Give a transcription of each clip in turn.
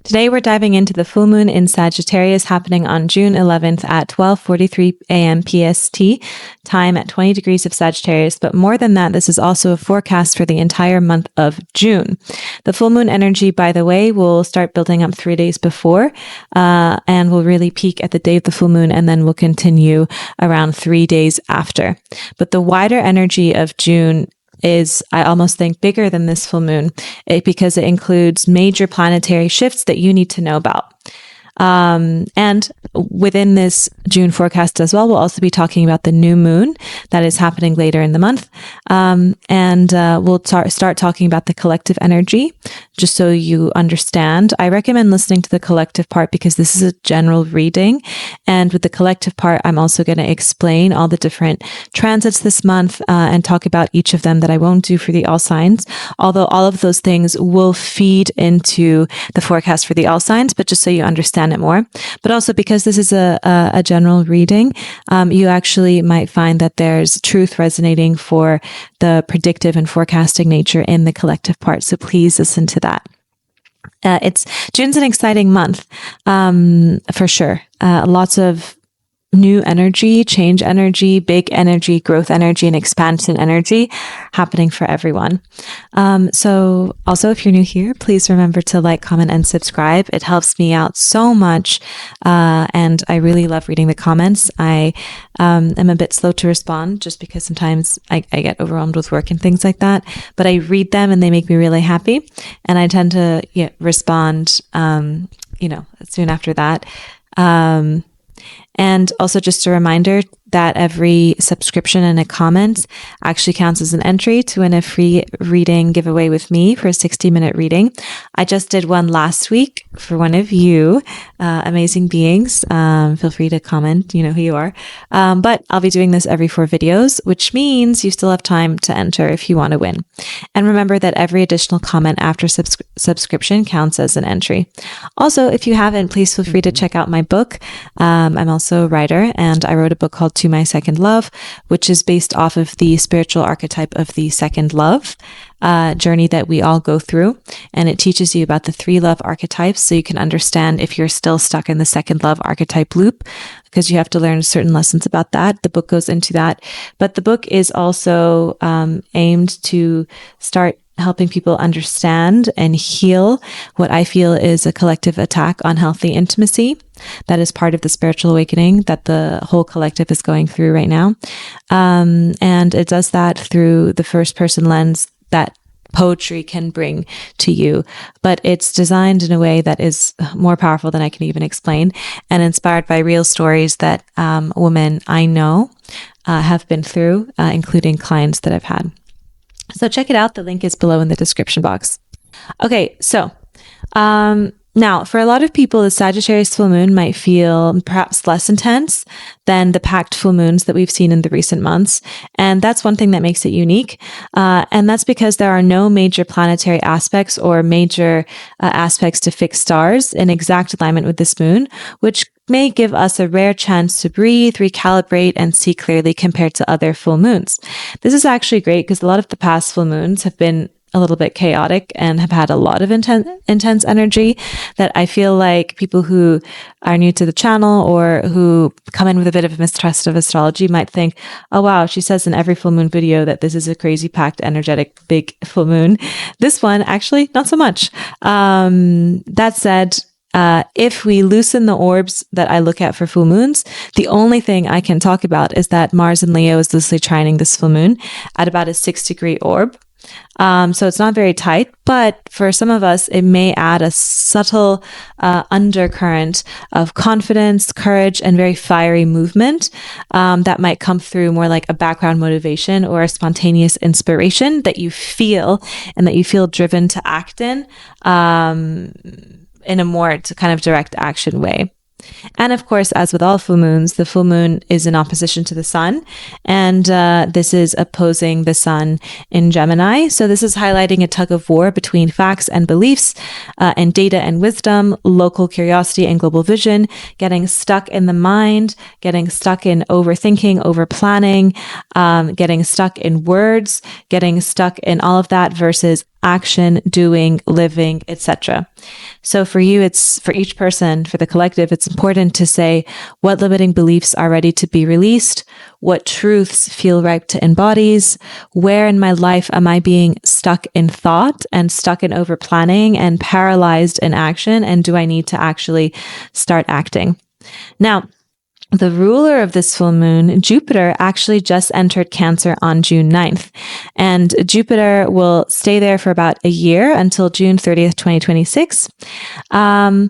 Today we're diving into the full moon in Sagittarius happening on June 11th at 12:43 a.m. PST, time at 20 degrees of Sagittarius. But more than that, this is also a forecast for the entire month of June. The full moon energy, by the way, will start building up 3 days before and will really peak at the day of the full moon and then will continue around 3 days after. But the wider energy of June is, I almost think, bigger than this full moon because it includes major planetary shifts that you need to know about. And within this June forecast as well, we'll also be talking about the new moon that is happening later in the month. We'll start talking about the collective energy, just so you understand. I recommend listening to the collective part because this is a general reading. And with the collective part, I'm also going to explain all the different transits this month and talk about each of them that I won't do for the all signs, although all of those things will feed into the forecast for the all signs, but just so you understand it more. But also because this is a general reading, you actually might find that there's truth resonating for the predictive and forecasting nature in the collective part. So please listen to that. June's an exciting month, for sure. Lots of new energy, change energy, big energy, growth energy, and expansion energy happening for everyone. So also, if you're new here, please remember to like, comment, and subscribe. It helps me out so much. And I really love reading the comments. I am a bit slow to respond just because sometimes I get overwhelmed with work and things like that, but I read them and they make me really happy. And I tend to respond, soon after that. And also just a reminder that every subscription and a comment actually counts as an entry to win a free reading giveaway with me for a 60-minute reading. I just did one last week for one of you, amazing beings. Feel free to comment, you know who you are. But I'll be doing this every 4 videos, which means you still have time to enter if you want to win. And remember that every additional comment after subscription counts as an entry. Also, if you haven't, please feel free to check out my book. I'm also a writer, and I wrote a book called To My Second Love, which is based off of the spiritual archetype of the second love journey that we all go through. And it teaches you about the 3 love archetypes so you can understand if you're still stuck in the second love archetype loop, because you have to learn certain lessons about that. The book goes into that. But the book is also aimed to start helping people understand and heal what I feel is a collective attack on healthy intimacy. That is part of the spiritual awakening that the whole collective is going through right now. And it does that through the first person lens that poetry can bring to you, but it's designed in a way that is more powerful than I can even explain, and inspired by real stories that women I know have been through, including clients that I've had. So check it out. The link is below in the description box. Okay, so now for a lot of people, the Sagittarius full moon might feel perhaps less intense than the packed full moons that we've seen in the recent months. And that's one thing that makes it unique. And that's because there are no major planetary aspects or major aspects to fixed stars in exact alignment with this moon, which may give us a rare chance to breathe, recalibrate, and see clearly compared to other full moons. This is actually great because a lot of the past full moons have been a little bit chaotic and have had a lot of intense energy that I feel like people who are new to the channel or who come in with a bit of a mistrust of astrology might think, oh wow, she says in every full moon video that this is a crazy packed, energetic, big full moon. This one, actually, not so much. That said, if we loosen the orbs that I look at for full moons, the only thing I can talk about is that Mars in Leo is loosely trining this full moon at about a 6-degree orb. So it's not very tight, but for some of us, it may add a subtle undercurrent of confidence, courage, and very fiery movement that might come through more like a background motivation or a spontaneous inspiration that you feel and that you feel driven to act in a more kind of direct action way. And of course, as with all full moons, the full moon is in opposition to the sun, and this is opposing the sun in Gemini. So this is highlighting a tug of war between facts and beliefs, and data and wisdom, local curiosity and global vision, getting stuck in the mind, getting stuck in overthinking, over planning, getting stuck in words, getting stuck in all of that versus action, doing, living, etc. So for you, it's for each person, for the collective, it's important to say what limiting beliefs are ready to be released, what truths feel ripe to embody, where in my life am I being stuck in thought and stuck in over planning and paralyzed in action, and do I need to actually start acting? Now, the ruler of this full moon, Jupiter, actually just entered Cancer on June 9th. And Jupiter will stay there for about a year until June 30th, 2026. Now,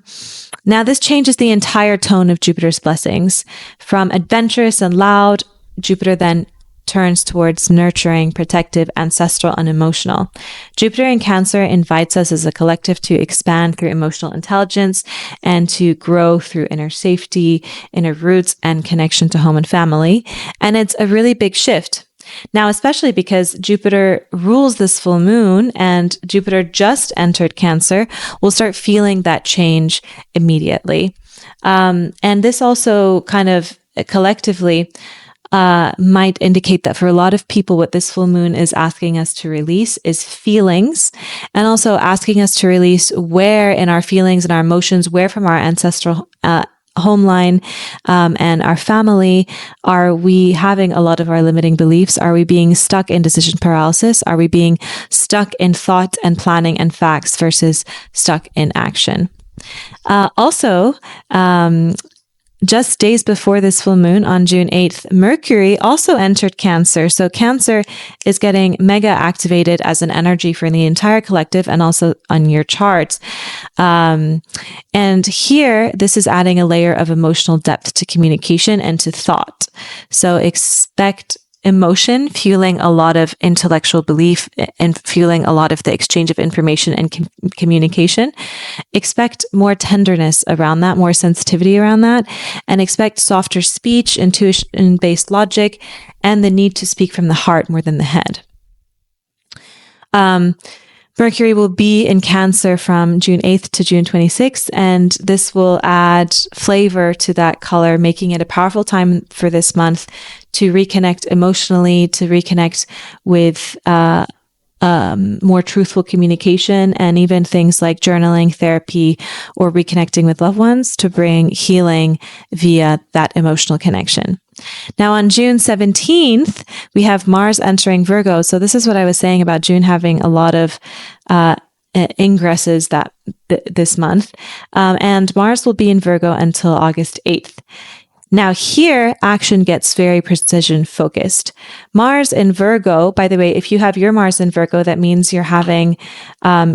this changes the entire tone of Jupiter's blessings. From adventurous and loud, Jupiter then turns towards nurturing, protective, ancestral, and emotional. Jupiter in Cancer invites us as a collective to expand through emotional intelligence and to grow through inner safety, inner roots, and connection to home and family. And it's a really big shift. Now, especially because Jupiter rules this full moon and Jupiter just entered Cancer, we'll start feeling that change immediately. And this also kind of collectively might indicate that for a lot of people, what this full moon is asking us to release is feelings, and also asking us to release where in our feelings and our emotions, where from our ancestral home line and our family are we having a lot of our limiting beliefs? Are we being stuck in decision paralysis? Are we being stuck in thought and planning and facts versus stuck in action? Also, just days before this full moon on June 8th, Mercury also entered Cancer. So Cancer is getting mega activated as an energy for the entire collective and also on your charts. And here, this is adding a layer of emotional depth to communication and to thought. So expect emotion fueling a lot of intellectual belief and fueling a lot of the exchange of information and communication. Expect more tenderness around that, more sensitivity around that, and expect softer speech, intuition-based logic, and the need to speak from the heart more than the head. Mercury will be in Cancer from June 8th to June 26th, and this will add flavor to that color, making it a powerful time for this month to reconnect emotionally, to reconnect with more truthful communication, and even things like journaling, therapy, or reconnecting with loved ones to bring healing via that emotional connection. Now, on June 17th, we have Mars entering Virgo. So this is what I was saying about June having a lot of ingresses this month. And Mars will be in Virgo until August 8th. Now here, action gets very precision focused. Mars in Virgo, by the way, if you have your Mars in Virgo, that means you're having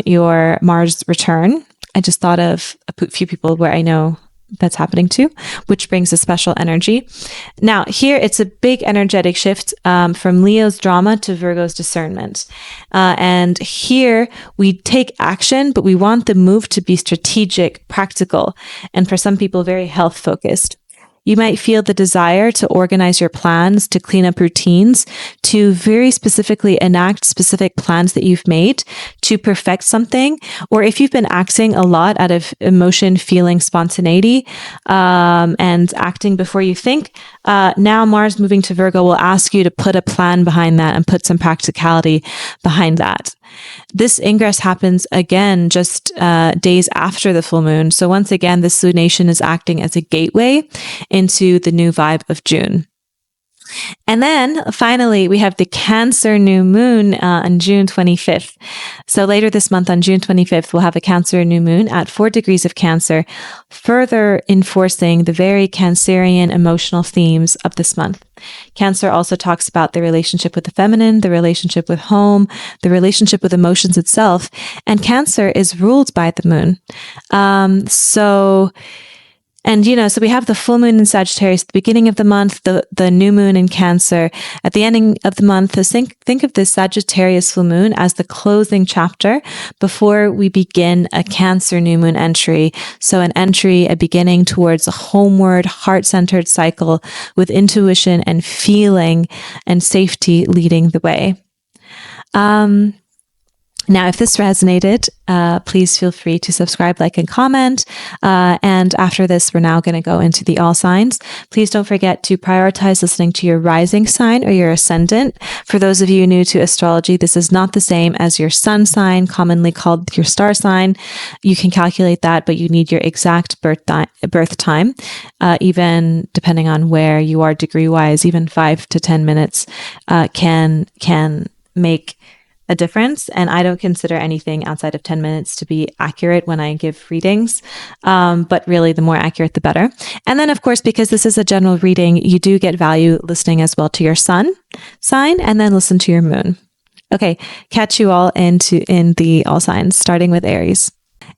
your Mars return. I just thought of a few people where I know that's happening too, which brings a special energy. Now here, it's a big energetic shift from Leo's drama to Virgo's discernment. And here we take action, but we want the move to be strategic, practical, and for some people, very health focused. You might feel the desire to organize your plans, to clean up routines, to very specifically enact specific plans that you've made to perfect something. Or if you've been acting a lot out of emotion, feeling, spontaneity, and acting before you think, now Mars moving to Virgo will ask you to put a plan behind that and put some practicality behind that. This ingress happens again just days after the full moon. So once again, this lunation is acting as a gateway into the new vibe of June. And then finally, we have the Cancer new moon on June 25th. So later this month on June 25th, we'll have a Cancer new moon at 4 degrees of Cancer, further enforcing the very Cancerian emotional themes of this month. Cancer also talks about the relationship with the feminine, the relationship with home, the relationship with emotions itself. And Cancer is ruled by the moon. So we have the full moon in Sagittarius at the beginning of the month, the new moon in Cancer at the ending of the month. Think of this Sagittarius full moon as the closing chapter before we begin a Cancer new moon entry. So an entry, a beginning towards a homeward, heart-centered cycle with intuition and feeling and safety leading the way. Now, if this resonated, please feel free to subscribe, like, and comment. And after this, we're now going to go into the all signs. Please don't forget to prioritize listening to your rising sign or your ascendant. For those of you new to astrology, this is not the same as your sun sign, commonly called your star sign. You can calculate that, but you need your exact birth time. Even depending on where you are degree-wise, even 5 to 10 minutes can make a difference. And I don't consider anything outside of 10 minutes to be accurate when I give readings. But really, the more accurate, the better. And then, of course, because this is a general reading, you do get value listening as well to your sun sign, and then listen to your moon. Okay, catch you all in the all signs, starting with Aries.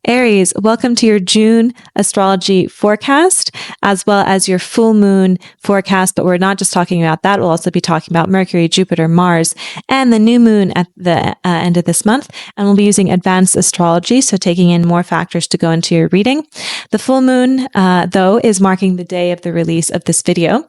Aries, welcome to your June astrology forecast, as well as your full moon forecast. But we're not just talking about that. We'll also be talking about Mercury, Jupiter, Mars, and the new moon at the end of this month. And we'll be using advanced astrology, so taking in more factors to go into your reading. The full moon, though, is marking the day of the release of this video.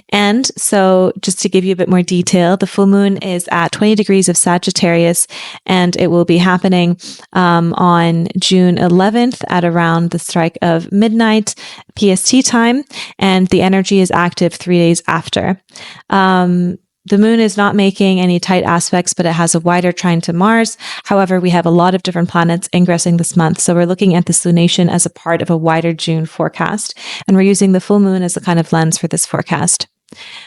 And so just to give you a bit more detail, the full moon is at 20 degrees of Sagittarius, and it will be happening on June 11th at around the strike of midnight PST time, and the energy is active 3 days after. The moon is not making any tight aspects, but it has a wider trine to Mars. However, we have a lot of different planets ingressing this month, so we're looking at this lunation as a part of a wider June forecast, and we're using the full moon as a kind of lens for this forecast.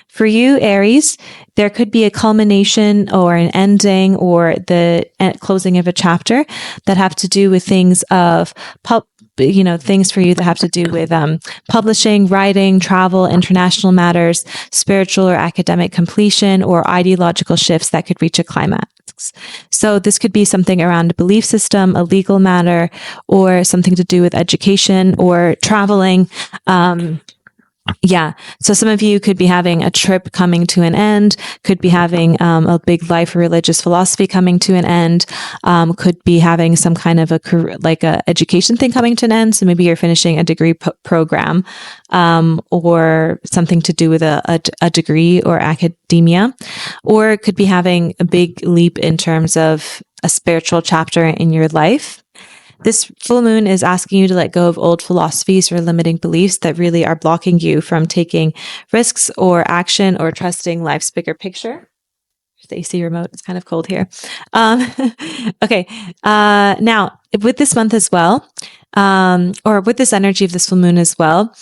For you, Aries, there could be a culmination or an ending or the closing of a chapter that have to do with things of things for you that have to do with publishing, writing, travel, international matters, spiritual or academic completion, or ideological shifts that could reach a climax. So this could be something around a belief system, a legal matter, or something to do with education or traveling. So some of you could be having a trip coming to an end, could be having a big life or religious philosophy coming to an end, could be having some kind of a education thing coming to an end. So maybe you're finishing a degree program, or something to do with a degree or academia, or it could be having a big leap in terms of a spiritual chapter in your life. This full moon is asking you to let go of old philosophies or limiting beliefs that really are blocking you from taking risks or action or trusting life's bigger picture. The AC remote, it's kind of cold here. Okay. Now, with this month as well, or with this energy of this full moon as well,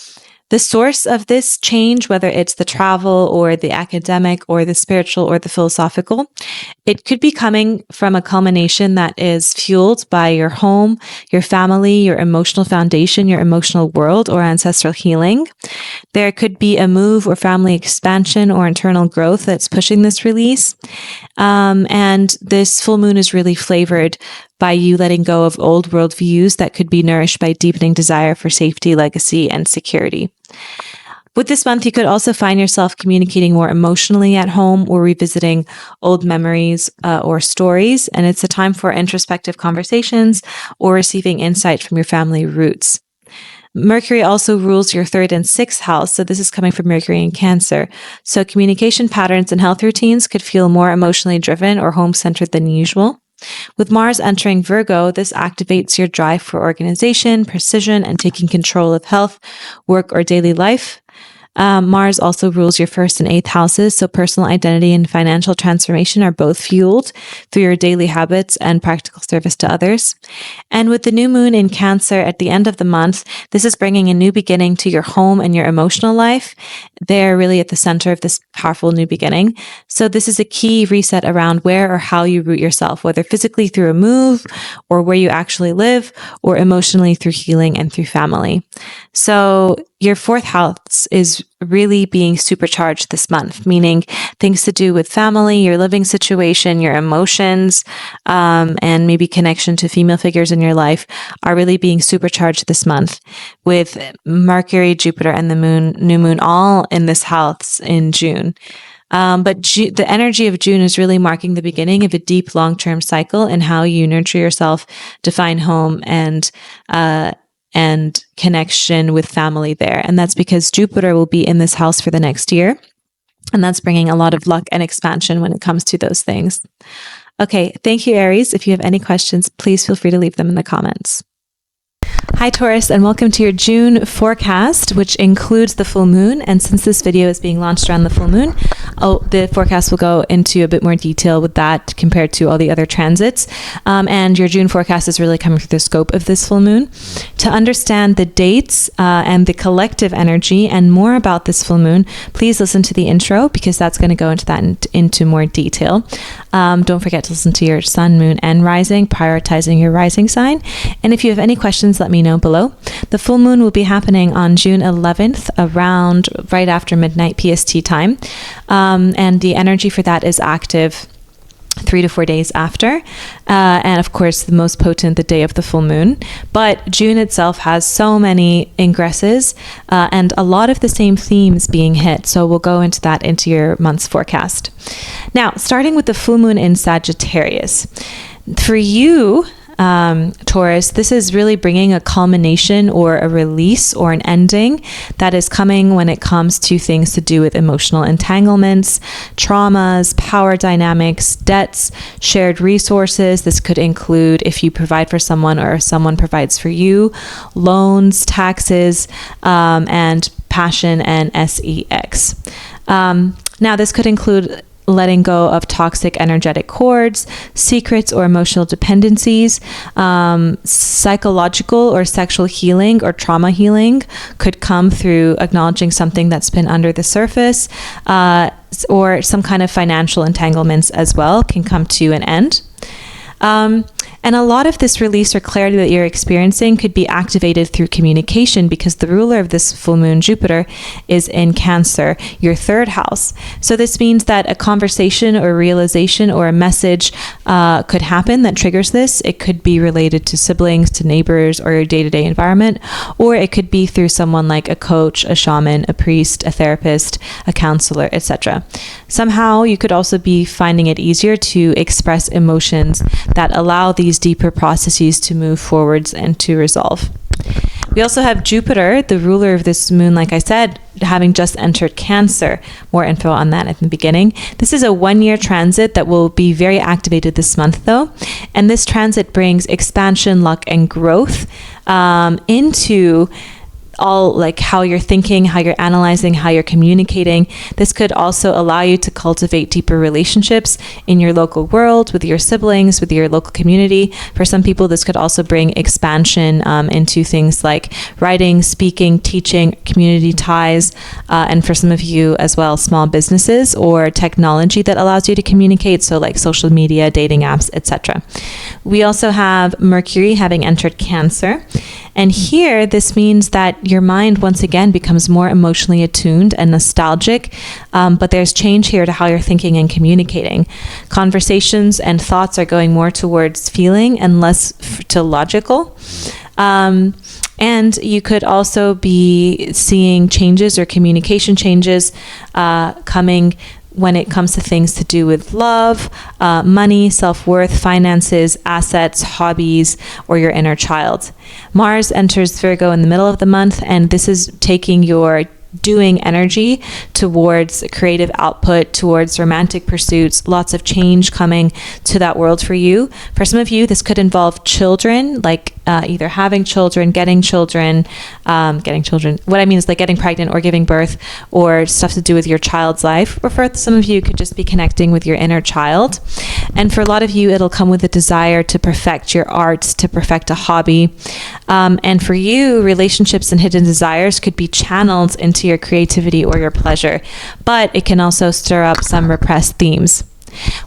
the source of this change, whether it's the travel or the academic or the spiritual or the philosophical, it could be coming from a culmination that is fueled by your home, your family, your emotional foundation, your emotional world, or ancestral healing. There could be a move or family expansion or internal growth that's pushing this release. And this full moon is really flavored by you letting go of old worldviews that could be nourished by deepening desire for safety, legacy, and security. With this month, you could also find yourself communicating more emotionally at home or revisiting old memories or stories. And it's a time for introspective conversations or receiving insight from your family roots. Mercury also rules your 3rd and 6th house. So this is coming from Mercury in Cancer. So communication patterns and health routines could feel more emotionally driven or home-centered than usual. With Mars entering Virgo, this activates your drive for organization, precision, and taking control of health, work, or daily life. Mars also rules your 1st and 8th houses, so personal identity and financial transformation are both fueled through your daily habits and practical service to others. And with the new moon in Cancer at the end of the month, this is bringing a new beginning to your home and your emotional life. They're really at the center of this powerful new beginning. So this is a key reset around where or how you root yourself, whether physically through a move or where you actually live, or emotionally through healing and through family. So your 4th house is really being supercharged this month, meaning things to do with family, your living situation, your emotions, and maybe connection to female figures in your life are really being supercharged this month with Mercury, Jupiter, and the new moon all in this house in June. But the energy of June is really marking the beginning of a deep long-term cycle in how you nurture yourself, define home, and connection with family there. And that's because Jupiter will be in this house for the next year. And that's bringing a lot of luck and expansion when it comes to those things. Okay, thank you, Aries. If you have any questions, please feel free to leave them in the comments. Hi Taurus, and welcome to your June forecast, which includes the full moon. And since this video is being launched around the full moon, the forecast will go into a bit more detail with that compared to all the other transits. And your June forecast is really coming through the scope of this full moon. To understand the dates and the collective energy and more about this full moon, please listen to the intro because that's going to go into that into more detail. Don't forget to listen to your sun, moon, and rising, prioritizing your rising sign. And if you have any questions, let me know below. The full moon will be happening on June 11th, around right after midnight PST time. And the energy for that is active 3 to 4 days after. And of course, the most potent the day of the full moon. But June itself has so many ingresses and a lot of the same themes being hit. So we'll go into that into your month's forecast. Now, starting with the full moon in Sagittarius. For you, Taurus, this is really bringing a culmination or a release or an ending that is coming when it comes to things to do with emotional entanglements, traumas, power dynamics, debts, shared resources. This could include if you provide for someone or someone provides for you, loans, taxes, and passion and sex. Now, this could include letting go of toxic energetic cords, secrets or emotional dependencies, psychological or sexual healing or trauma healing could come through acknowledging something that's been under the surface, or some kind of financial entanglements as well can come to an end. And a lot of this release or clarity that you're experiencing could be activated through communication because the ruler of this full moon, Jupiter, is in Cancer, your third house. So this means that a conversation or realization or a message could happen that triggers this. It could be related to siblings, to neighbors, or your day-to-day environment, or it could be through someone like a coach, a shaman, a priest, a therapist, a counselor, etc. Somehow you could also be finding it easier to express emotions that allow these deeper processes to move forwards and to resolve. We also have Jupiter, the ruler of this moon, like I said, having just entered Cancer. More info on that at the beginning. This is a 1-year transit that will be very activated this month, though. And this transit brings expansion, luck, and growth into all like how you're thinking, how you're analyzing, how you're communicating. This could also allow you to cultivate deeper relationships in your local world, with your siblings, with your local community. For some people, this could also bring expansion into things like writing, speaking, teaching, community ties, and for some of you as well, small businesses or technology that allows you to communicate, so like social media, dating apps, etc. We also have Mercury having entered Cancer. And here, this means that your mind once again becomes more emotionally attuned and nostalgic, but there's change here to how you're thinking and communicating. Conversations and thoughts are going more towards feeling and less to logical. And you could also be seeing changes or communication changes coming when it comes to things to do with love, money, self-worth, finances, assets, hobbies, or your inner child. Mars enters Virgo in the middle of the month, and this is taking your doing energy towards creative output, towards romantic pursuits, lots of change coming to that world for you. For some of you, this could involve children, like either having children, getting children. What I mean is like getting pregnant or giving birth, or stuff to do with your child's life. Or for some of you, it could just be connecting with your inner child. And for a lot of you, it'll come with a desire to perfect your arts, to perfect a hobby. And for you, relationships and hidden desires could be channeled into your creativity or your pleasure, but it can also stir up some repressed themes.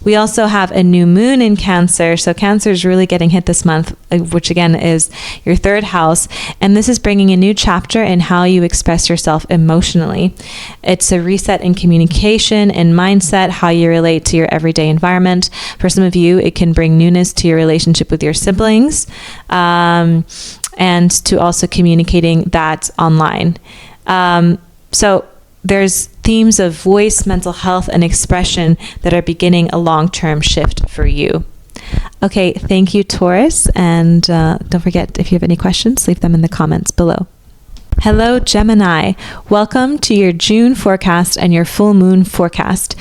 We also have a new moon in Cancer. So Cancer is really getting hit this month, which again is your third house. And this is bringing a new chapter in how you express yourself emotionally. It's a reset in communication and mindset, how you relate to your everyday environment. For some of you, it can bring newness to your relationship with your siblings, and to also communicating that online. So there's themes of voice, mental health, and expression that are beginning a long-term shift for you. Okay, thank you, Taurus. And don't forget, if you have any questions, leave them in the comments below. Hello, Gemini. Welcome to your June forecast and your full moon forecast.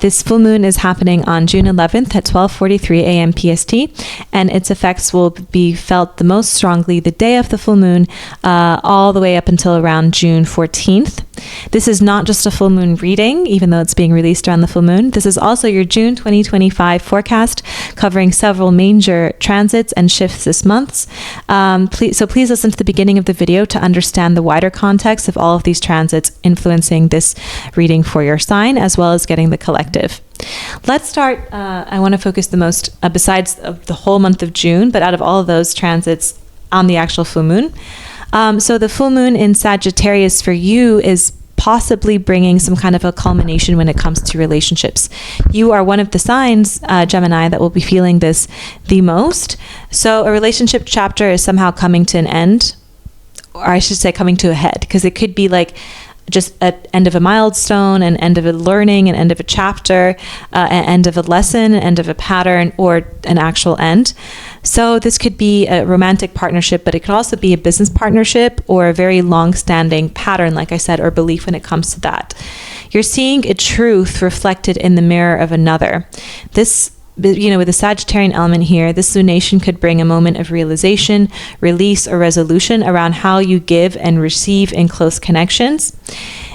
This full moon is happening on June 11th at 12:43 a.m. PST, and its effects will be felt the most strongly the day of the full moon, all the way up until around June 14th. This is not just a full moon reading, even though it's being released around the full moon. This is also your June 2025 forecast, covering several major transits and shifts this month. Please listen to the beginning of the video to understand the wider context of all of these transits influencing this reading for your sign, as well as getting the collective. Let's start. I want to focus the most, besides of the whole month of June, but out of all of those transits, on the actual full moon. So the full moon in Sagittarius for you is possibly bringing some kind of a culmination when it comes to relationships. You are one of the signs, Gemini, that will be feeling this the most. So a relationship chapter is somehow coming to an end, or I should say coming to a head, because it could be like just an end of a milestone, an end of a learning, an end of a chapter, an end of a lesson, an end of a pattern, or an actual end. So this could be a romantic partnership, but it could also be a business partnership or a very long-standing pattern, like I said, or belief when it comes to that. You're seeing a truth reflected in the mirror of another. This, with the Sagittarian element here, this lunation could bring a moment of realization, release, or resolution around how you give and receive in close connections.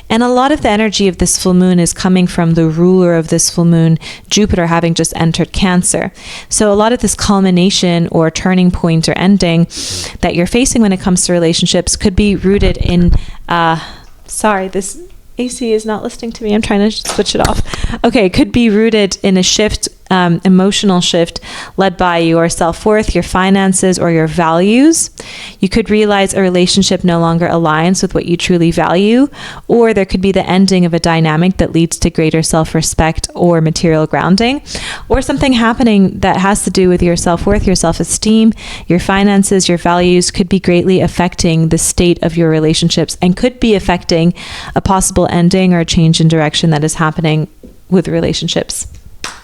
And a lot of the energy of this full moon is coming from the ruler of this full moon, Jupiter, having just entered Cancer. So a lot of this culmination or turning point or ending that you're facing when it comes to relationships could be rooted in, this AC is not listening to me. I'm trying to switch it off. Okay, it could be rooted in a shift, emotional shift led by your self-worth, your finances, or your values. You could realize a relationship no longer aligns with what you truly value, or there could be the ending of a dynamic that leads to greater self-respect or material grounding, or something happening that has to do with your self-worth, your self-esteem, your finances, your values could be greatly affecting the state of your relationships and could be affecting a possible ending or a change in direction that is happening with relationships.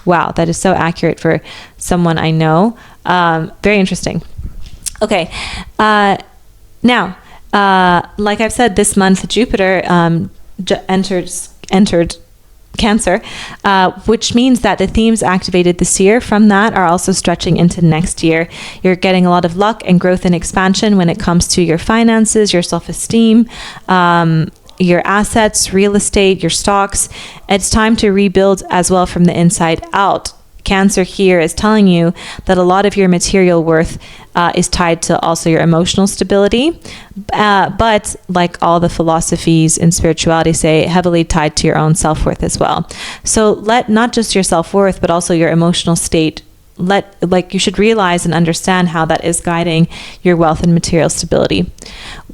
Wow, that is so accurate for someone I know. Very interesting. Okay. Now, like I've said, this month Jupiter entered Cancer, which means that the themes activated this year from that are also stretching into next year. You're getting a lot of luck and growth and expansion when it comes to your finances, your self-esteem, your assets, real estate, your stocks. It's time to rebuild as well from the inside out. Cancer here is telling you that a lot of your material worth is tied to also your emotional stability, but like all the philosophies in spirituality say, heavily tied to your own self-worth as well. So let not just your self-worth, but also your emotional state, you should realize and understand how that is guiding your wealth and material stability.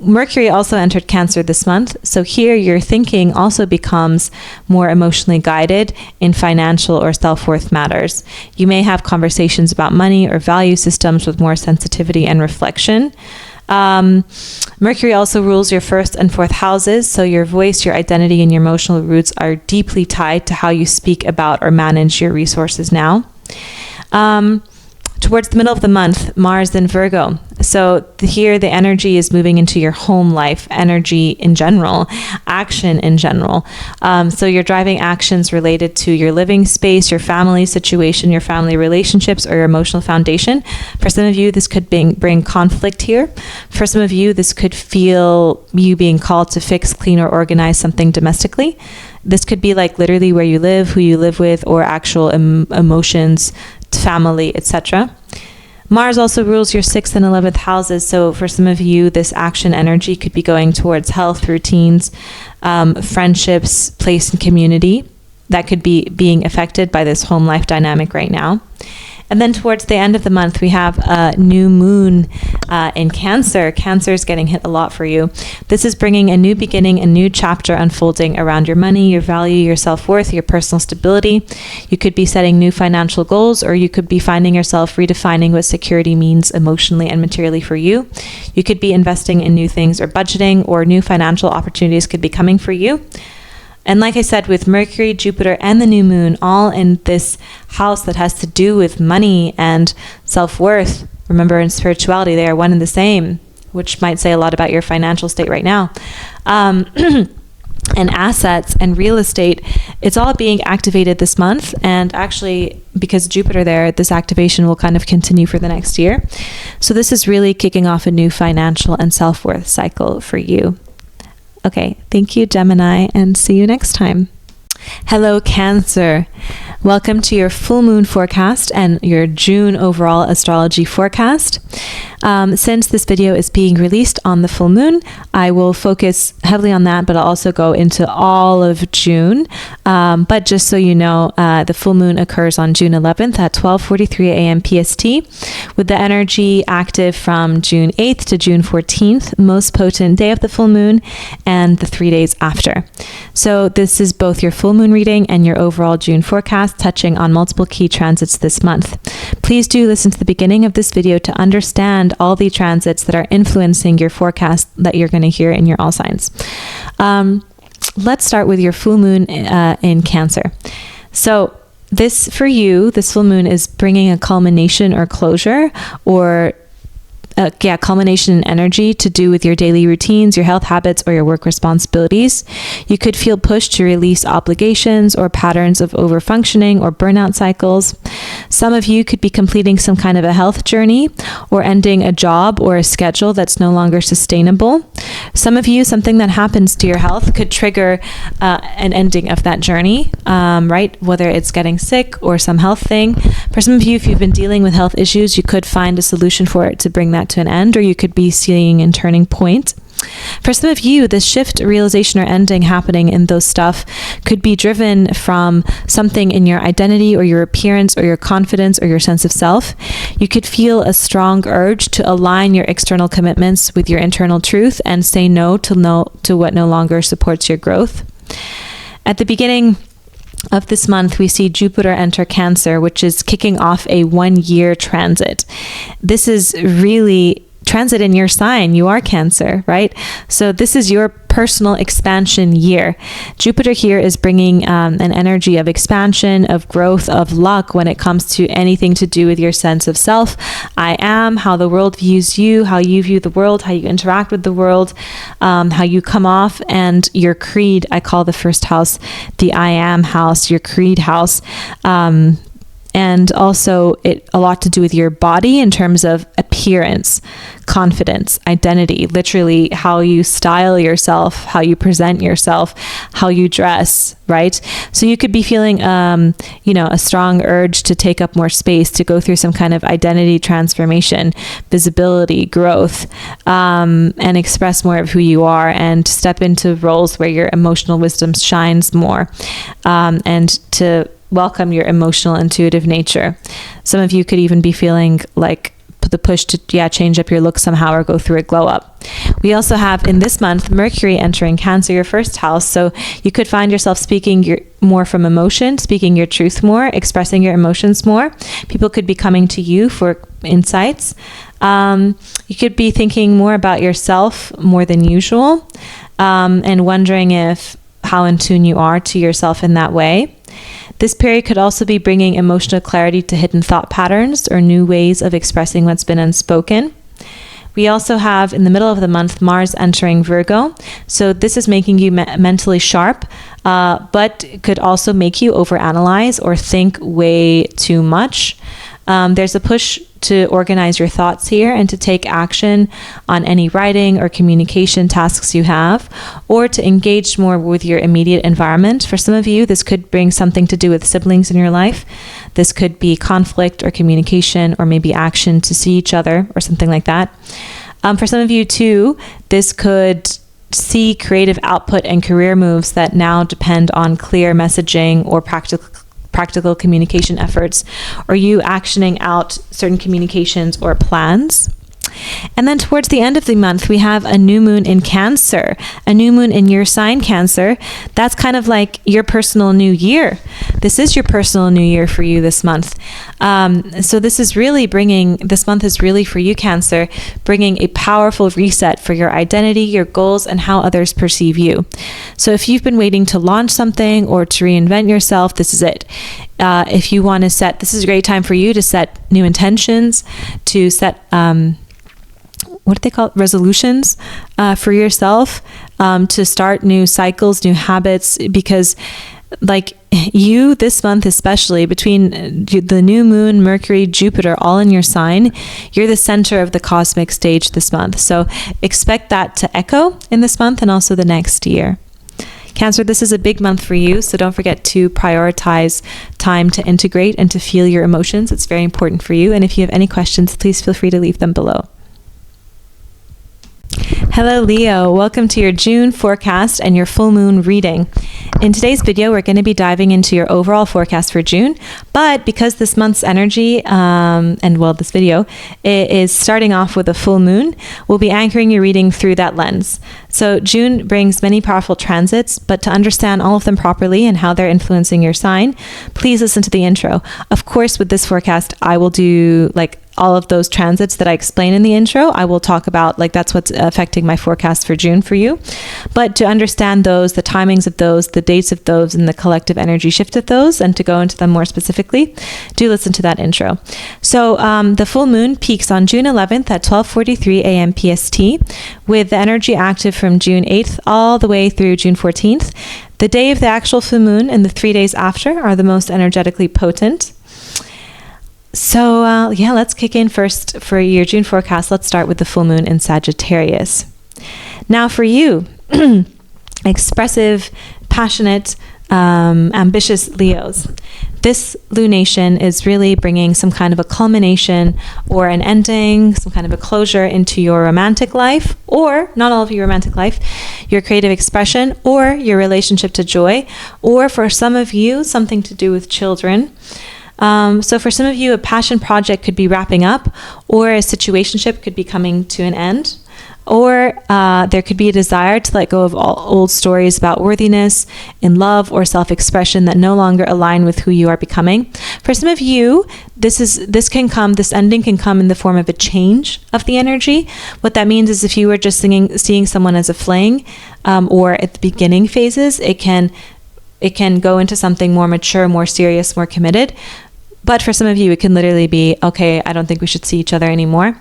Mercury also entered Cancer this month, so here your thinking also becomes more emotionally guided in financial or self-worth matters. You may have conversations about money or value systems with more sensitivity and reflection. Mercury also rules your first and fourth houses, so your voice, your identity, and your emotional roots are deeply tied to how you speak about or manage your resources now. Towards the middle of the month, Mars in Virgo. So here the energy is moving into your home life, energy in general, action in general. So you're driving actions related to your living space, your family situation, your family relationships, or your emotional foundation. For some of you, this could bring conflict here. For some of you, this could feel you being called to fix, clean, or organize something domestically. This could be like literally where you live, who you live with, or actual emotions, family, etc. Mars also rules your 6th and 11th houses. So for some of you, this action energy could be going towards health, routines, friendships, place, and community. That could be being affected by this home life dynamic right now. And then towards the end of the month, we have a new moon in Cancer. Cancer is getting hit a lot for you. This is bringing a new beginning, a new chapter unfolding around your money, your value, your self-worth, your personal stability. You could be setting new financial goals, or you could be finding yourself redefining what security means emotionally and materially for you. You could be investing in new things or budgeting, or new financial opportunities could be coming for you. And like I said, with Mercury, Jupiter, and the new moon all in this house that has to do with money and self-worth, remember in spirituality, they are one and the same. which might say a lot about your financial state right now. And assets and real estate, it's all being activated this month. And actually, because Jupiter there, this activation will kind of continue for the next year. So this is really kicking off a new financial and self-worth cycle for you. Okay, thank you, Gemini, and see you next time. Hello, Cancer. Welcome to your full moon forecast and your June overall astrology forecast. Since this video is being released on the full moon, I will focus heavily on that, but I'll also go into all of June. But just so you know, the full moon occurs on June 11th at 12:43 a.m. PST, with the energy active from June 8th to June 14th, most potent day of the full moon, and the 3 days after. So this is both your full moon reading and your overall June forecast, touching on multiple key transits this month. Please do listen to the beginning of this video to understand all the transits that are influencing your forecast that you're going to hear in your all signs. Let's start with your full moon in Cancer. So this, for you, this full moon is bringing a culmination or closure, or culmination in energy to do with your daily routines, your health habits, or your work responsibilities. You could feel pushed to release obligations or patterns of overfunctioning or burnout cycles. Some of you could be completing some kind of a health journey or ending a job or a schedule that's no longer sustainable. Some of you, something that happens to your health could trigger an ending of that journey, right? Whether it's getting sick or some health thing. For some of you, if you've been dealing with health issues, you could find a solution for it to bring that to an end, or you could be seeing a turning point. For some of you, this shift, realization, or ending happening in those stuff could be driven from something in your identity or your appearance or your confidence or your sense of self. You could feel a strong urge to align your external commitments with your internal truth and say no to what no longer supports your growth. At the beginning of this month, we see Jupiter enter Cancer, which is kicking off a 1-year transit. This is really transit in your sign. You are Cancer, right? So this is your personal expansion year. Jupiter here is bringing an energy of expansion, of growth, of luck when it comes to anything to do with your sense of self. I am, how the world views you, how you view the world, how you interact with the world, how you come off, and your creed. I call the first house the I am house, your creed house. And also a lot to do with your body in terms of appearance, confidence, identity, literally how you style yourself, how you present yourself, how you dress, right? So you could be feeling, a strong urge to take up more space, to go through some kind of identity transformation, visibility, growth, and express more of who you are and step into roles where your emotional wisdom shines more, and to welcome your emotional, intuitive nature. Some of you could even be feeling like the push to change up your look somehow or go through a glow up. We also have in this month Mercury entering Cancer, your first house. So you could find yourself speaking more from emotion, speaking your truth more, expressing your emotions more. People could be coming to you for insights. You could be thinking more about yourself more than usual, and wondering how in tune you are to yourself in that way. This period could also be bringing emotional clarity to hidden thought patterns or new ways of expressing what's been unspoken. We also have in the middle of the month Mars entering Virgo. So this is making you mentally sharp, but could also make you overanalyze or think way too much. There's a push to organize your thoughts here and to take action on any writing or communication tasks you have, or to engage more with your immediate environment. For some of you, this could bring something to do with siblings in your life. This could be conflict or communication, or maybe action to see each other or something like that. For some of you too, this could see creative output and career moves that now depend on clear messaging or practical communication efforts, or you actioning out certain communications or plans. And then towards the end of the month, we have a new moon in Cancer, a new moon in your sign, Cancer. That's kind of like your personal new year. This is your personal new year for you this month. So this month is really for you, Cancer, bringing a powerful reset for your identity, your goals, and how others perceive you. So if you've been waiting to launch something or to reinvent yourself, this is it. If you want to this is a great time for you to set new intentions, to set what do they call it? Resolutions for yourself, to start new cycles, new habits, because like you this month, especially between the new moon, Mercury, Jupiter, all in your sign, you're the center of the cosmic stage this month. So expect that to echo in this month and also the next year. Cancer, this is a big month for you, so don't forget to prioritize time to integrate and to feel your emotions. It's very important for you. And if you have any questions, please feel free to leave them below. Hello Leo, welcome to your June forecast and your full moon reading. In today's video, we're going to be diving into your overall forecast for June, but because this month's energy, this video is starting off with a full moon, we'll be anchoring your reading through that lens. So June brings many powerful transits, but to understand all of them properly and how they're influencing your sign, please listen to the intro. Of course, with this forecast, I will do all of those transits that I explain in the intro. I will talk about that's what's affecting my forecast for June for you. But to understand those, the timings of those, the dates of those, and the collective energy shift of those, and to go into them more specifically, do listen to that intro. So the full moon peaks on June 11th at 12:43 a.m. PST, with the energy active from June 8th all the way through June 14th. The day of the actual full moon and the 3 days after are the most energetically potent. So let's kick in first for your June forecast. Let's start with the full moon in Sagittarius. Now for you, expressive, passionate, ambitious Leos, this lunation is really bringing some kind of a culmination or an ending, some kind of a closure into your romantic life, or not all of your romantic life, your creative expression, or your relationship to joy, or for some of you, something to do with children. So for some of you, a passion project could be wrapping up, or a situationship could be coming to an end, or there could be a desire to let go of all old stories about worthiness in love or self-expression that no longer align with who you are becoming. For some of you, this ending can come in the form of a change of the energy. What that means is if you were just seeing someone as a fling, or at the beginning phases, it can go into something more mature, more serious, more committed. But for some of you, it can literally be, okay, I don't think we should see each other anymore.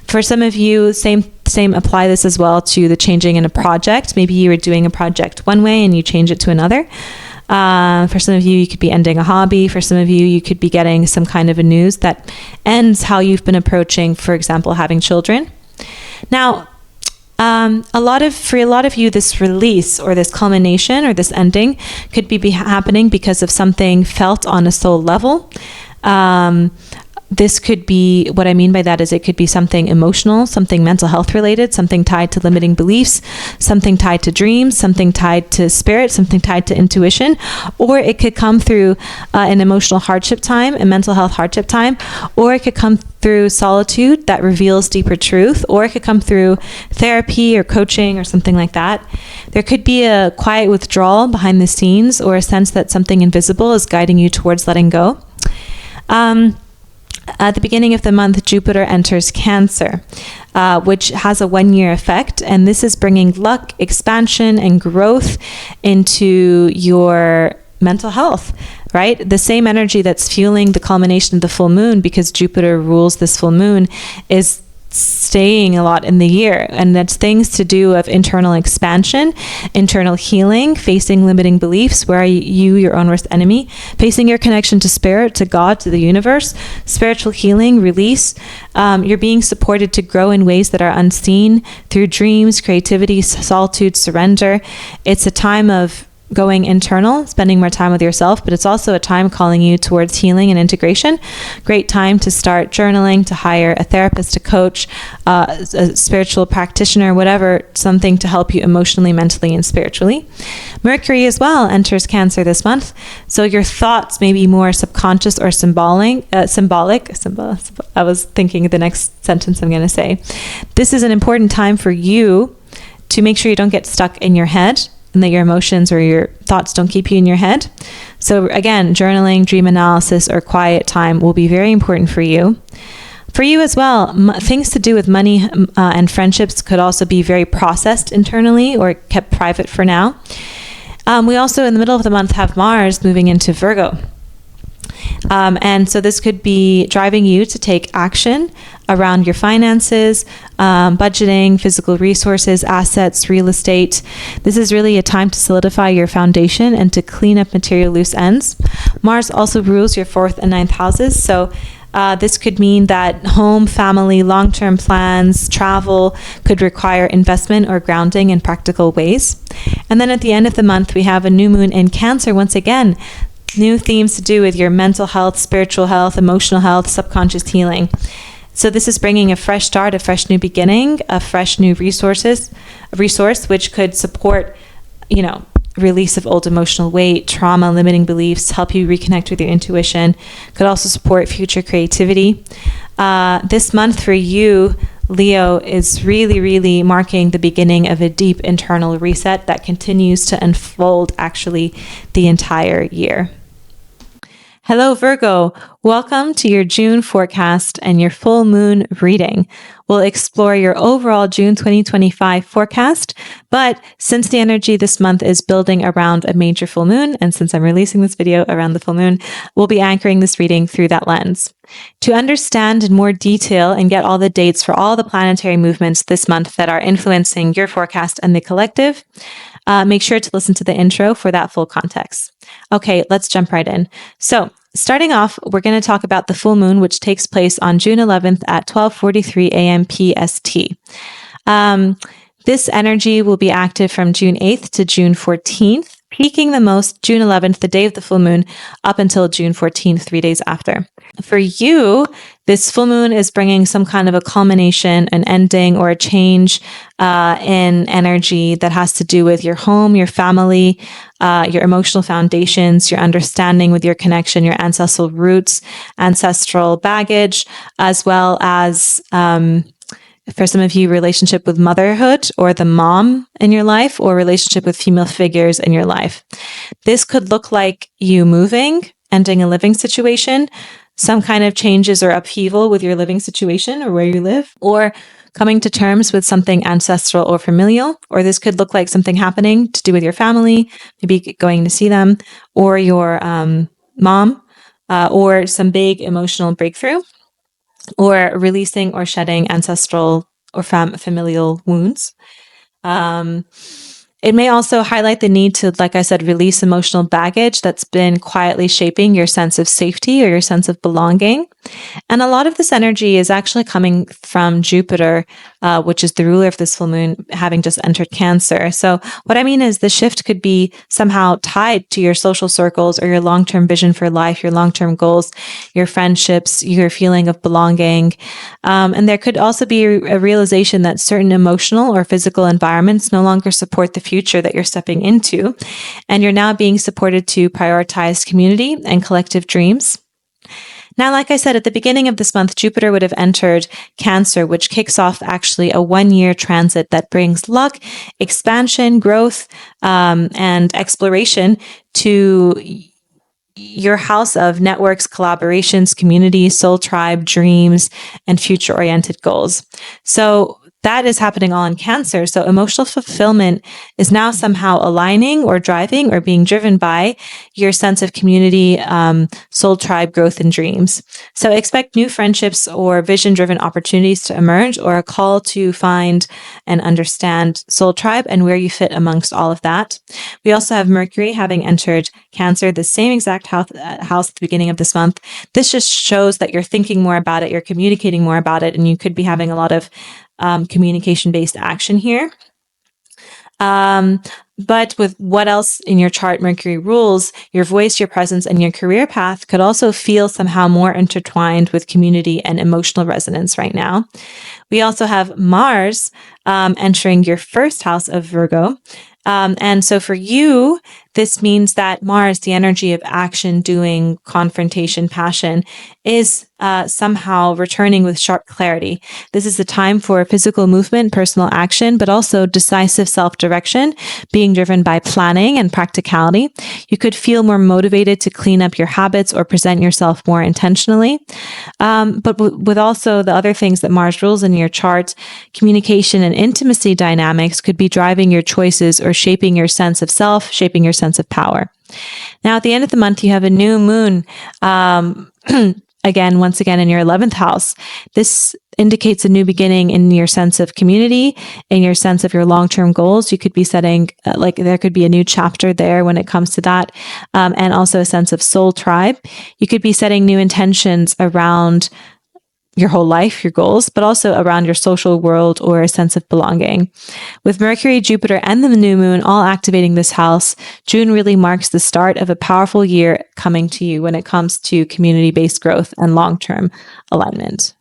For some of you, same apply this as well to the changing in a project. Maybe you were doing a project one way and you change it to another. For some of you could be ending a hobby. For some of you could be getting some kind of a news that ends how you've been approaching, for example, having children. Now, for a lot of you, this release or this culmination or this ending could be happening because of something felt on a soul level. This could be, what I mean by that is it could be something emotional, something mental health related, something tied to limiting beliefs, something tied to dreams, something tied to spirit, something tied to intuition, or it could come through an emotional hardship time, a mental health hardship time, or it could come through solitude that reveals deeper truth, or it could come through therapy or coaching or something like that. There could be a quiet withdrawal behind the scenes, or a sense that something invisible is guiding you towards letting go. At the beginning of the month, Jupiter enters Cancer, which has a 1-year effect. And this is bringing luck, expansion, and growth into your mental health, right? The same energy that's fueling the culmination of the full moon, because Jupiter rules this full moon, is staying a lot in the year, and that's things to do of internal expansion, internal healing, facing limiting beliefs. Where are you your own worst enemy? Facing your connection to spirit, to God, to the universe, spiritual healing, release. You're being supported to grow in ways that are unseen through dreams, creativity, solitude, surrender. It's a time of going internal, spending more time with yourself, but it's also a time calling you towards healing and integration. Great time to start journaling, to hire a therapist, a coach, a spiritual practitioner, whatever, something to help you emotionally, mentally, and spiritually. Mercury as well enters Cancer this month. So your thoughts may be more subconscious or symbolic. I was thinking of the next sentence I'm going to say. This is an important time for you to make sure you don't get stuck in your head, and that your emotions or your thoughts don't keep you in your head. So again, journaling, dream analysis, or quiet time will be very important for you. For you as well, things to do with money and friendships could also be very processed internally or kept private for now. We also, in the middle of the month, have Mars moving into Virgo. And so this could be driving you to take action around your finances, budgeting, physical resources, assets, real estate. This is really a time to solidify your foundation and to clean up material loose ends. Mars also rules your 4th and 9th houses. So this could mean that home, family, long-term plans, travel could require investment or grounding in practical ways. And then at the end of the month, we have a new moon in Cancer once again. New themes to do with your mental health, spiritual health, emotional health, subconscious healing. So this is bringing a fresh start, a fresh new beginning, a fresh new resource which could support, release of old emotional weight, trauma, limiting beliefs, help you reconnect with your intuition, could also support future creativity. This month for you, Leo, is really, really marking the beginning of a deep internal reset that continues to unfold actually the entire year. Hello, Virgo. Welcome to your June forecast and your full moon reading. We'll explore your overall June 2025 forecast, but since the energy this month is building around a major full moon, and since I'm releasing this video around the full moon, we'll be anchoring this reading through that lens. To understand in more detail and get all the dates for all the planetary movements this month that are influencing your forecast and the collective, make sure to listen to the intro for that full context. Okay, let's jump right in. So, starting off, we're going to talk about the full moon, which takes place on June 11th at 12:43 a.m. PST. This energy will be active from June 8th to June 14th, peaking the most June 11th, the day of the full moon, up until June 14th, 3 days after. For you, this full moon is bringing some kind of a culmination, an ending, or a change in energy that has to do with your home, your family, your emotional foundations, your understanding with your connection, your ancestral roots, ancestral baggage, as well as for some of you, relationship with motherhood or the mom in your life, or relationship with female figures in your life. This could look like you moving, ending a living situation, some kind of changes or upheaval with your living situation or where you live, or coming to terms with something ancestral or familial. Or this could look like something happening to do with your family, maybe going to see them, or your mom, or some big emotional breakthrough, or releasing or shedding ancestral or familial wounds. It may also highlight the need to, like I said, release emotional baggage that's been quietly shaping your sense of safety or your sense of belonging. And a lot of this energy is actually coming from Jupiter, which is the ruler of this full moon, having just entered Cancer. So what I mean is the shift could be somehow tied to your social circles or your long-term vision for life, your long-term goals, your friendships, your feeling of belonging. And there could also be a realization that certain emotional or physical environments no longer support the future that you're stepping into, and you're now being supported to prioritize community and collective dreams. Now, like I said, at the beginning of this month, Jupiter would have entered Cancer, which kicks off actually a 1-year transit that brings luck, expansion, growth, and exploration to your house of networks, collaborations, community, soul tribe, dreams, and future-oriented goals. So that is happening all in Cancer. So emotional fulfillment is now somehow aligning or driving or being driven by your sense of community, soul tribe growth and dreams. So expect new friendships or vision-driven opportunities to emerge, or a call to find and understand soul tribe and where you fit amongst all of that. We also have Mercury having entered Cancer, the same exact house at the beginning of this month. This just shows that you're thinking more about it, you're communicating more about it, and you could be having a lot of communication-based action here. But with what else in your chart Mercury rules, your voice, your presence, and your career path could also feel somehow more intertwined with community and emotional resonance right now. We also have Mars entering your first house of Virgo. And so for you, this means that Mars, the energy of action, doing, confrontation, passion, is somehow returning with sharp clarity. This is the time for physical movement, personal action, but also decisive self-direction, being driven by planning and practicality. You could feel more motivated to clean up your habits or present yourself more intentionally. But with also the other things that Mars rules in your chart, communication and intimacy dynamics could be driving your choices or shaping your sense of self, shaping your sense of power. Now, at the end of the month, you have a new moon. Once again, in your 11th house. This indicates a new beginning in your sense of community, in your sense of your long-term goals. You could be setting, there could be a new chapter there when it comes to that, and also a sense of soul tribe. You could be setting new intentions around your whole life, your goals, but also around your social world or a sense of belonging. With Mercury, Jupiter, and the new moon all activating this house, June really marks the start of a powerful year coming to you when it comes to community-based growth and long-term alignment.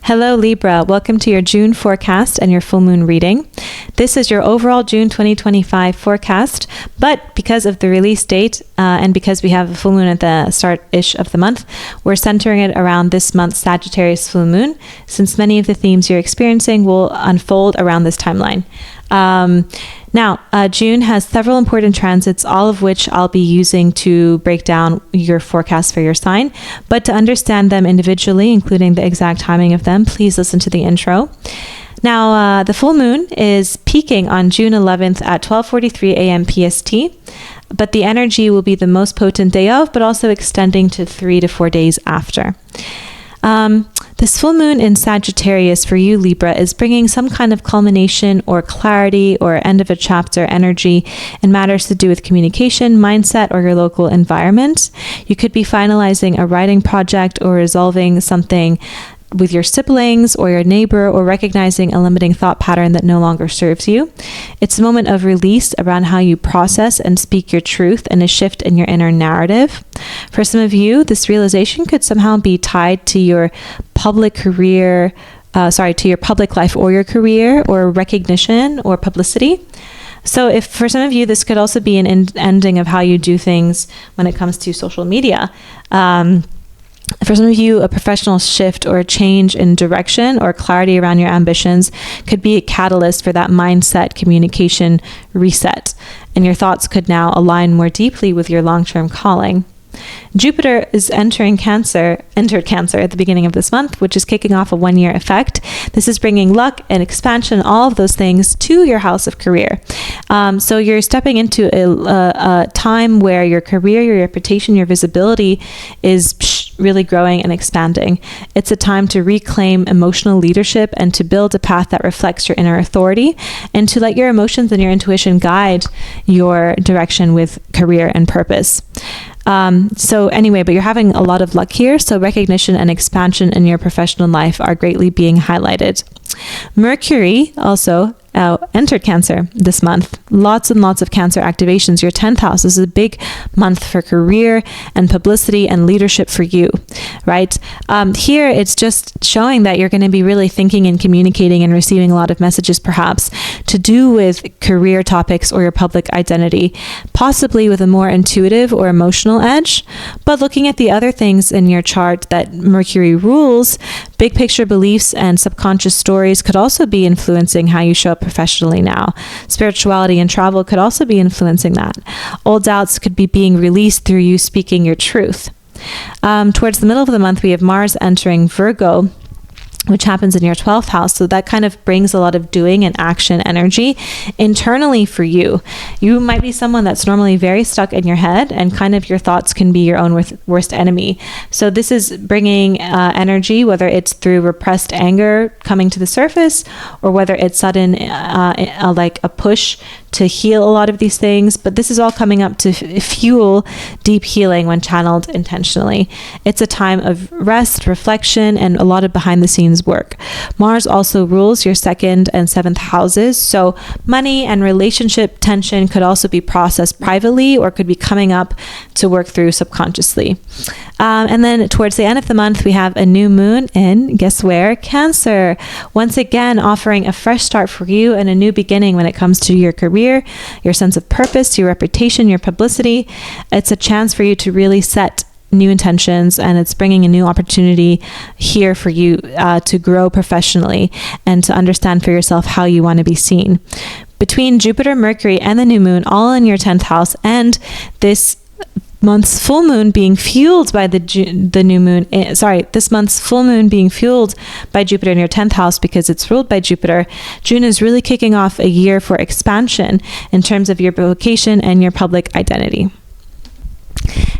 Hello, Libra. Welcome to your June forecast and your full moon reading. This is your overall June 2025 forecast, but because of the release date and because we have a full moon at the start-ish of the month, we're centering it around this month's Sagittarius full moon, since many of the themes you're experiencing will unfold around this timeline. Now, June has several important transits, all of which I'll be using to break down your forecast for your sign. But to understand them individually, including the exact timing of them, please listen to the intro. Now, the full moon is peaking on June 11th at 12:43 a.m. PST, but the energy will be the most potent day of, but also extending to 3 to 4 days after. This full moon in Sagittarius for you, Libra, is bringing some kind of culmination or clarity or end of a chapter energy in matters to do with communication, mindset, or your local environment. You could be finalizing a writing project or resolving something with your siblings or your neighbor, or recognizing a limiting thought pattern that no longer serves you. It's a moment of release around how you process and speak your truth, and a shift in your inner narrative. For some of you, this realization could somehow be tied to your public career, to your public life or your career, or recognition or publicity. So if for some of you, this could also be an ending of how you do things when it comes to social media. For some of you, a professional shift or a change in direction or clarity around your ambitions could be a catalyst for that mindset communication reset, and your thoughts could now align more deeply with your long-term calling. Jupiter is entered Cancer at the beginning of this month, which is kicking off a 1-year effect. This is bringing luck and expansion, all of those things, to your house of career. So you're stepping into a time where your career, your reputation, your visibility is really growing and expanding. It's a time to reclaim emotional leadership and to build a path that reflects your inner authority, and to let your emotions and your intuition guide your direction with career and purpose. But you're having a lot of luck here. So recognition and expansion in your professional life are greatly being highlighted. Mercury also entered Cancer this month. Lots and lots of Cancer activations. Your 10th house is a big month for career and publicity and leadership for you, right? Here, it's just showing that you're going to be really thinking and communicating and receiving a lot of messages, perhaps, to do with career topics or your public identity, possibly with a more intuitive or emotional edge. But looking at the other things in your chart that Mercury rules, big picture beliefs and subconscious stories could also be influencing how you show up professionally now. Spirituality and travel could also be influencing that. Old doubts could be being released through you speaking your truth. Towards the middle of the month, we have Mars entering Virgo, which happens in your 12th house. So that kind of brings a lot of doing and action energy internally for you. You might be someone that's normally very stuck in your head, and kind of your thoughts can be your own worst enemy. So this is bringing energy, whether it's through repressed anger coming to the surface, or whether it's sudden, like a push to heal a lot of these things. But this is all coming up to fuel deep healing when channeled intentionally. It's a time of rest, reflection, and a lot of behind the scenes work. Mars also rules your 2nd and 7th houses. So money and relationship tension could also be processed privately, or could be coming up to work through subconsciously. And then towards the end of the month, we have a new moon in, guess where? Cancer. Once again, offering a fresh start for you and a new beginning when it comes to your career, your sense of purpose, your reputation, your publicity. It's a chance for you to really set new intentions, and it's bringing a new opportunity here for you to grow professionally and to understand for yourself how you want to be seen. Between Jupiter, Mercury, and the new moon, all in your 10th house, and this month's full moon being fueled by the new moon, this month's full moon being fueled by Jupiter in your 10th house because it's ruled by Jupiter, June is really kicking off a year for expansion in terms of your vocation and your public identity.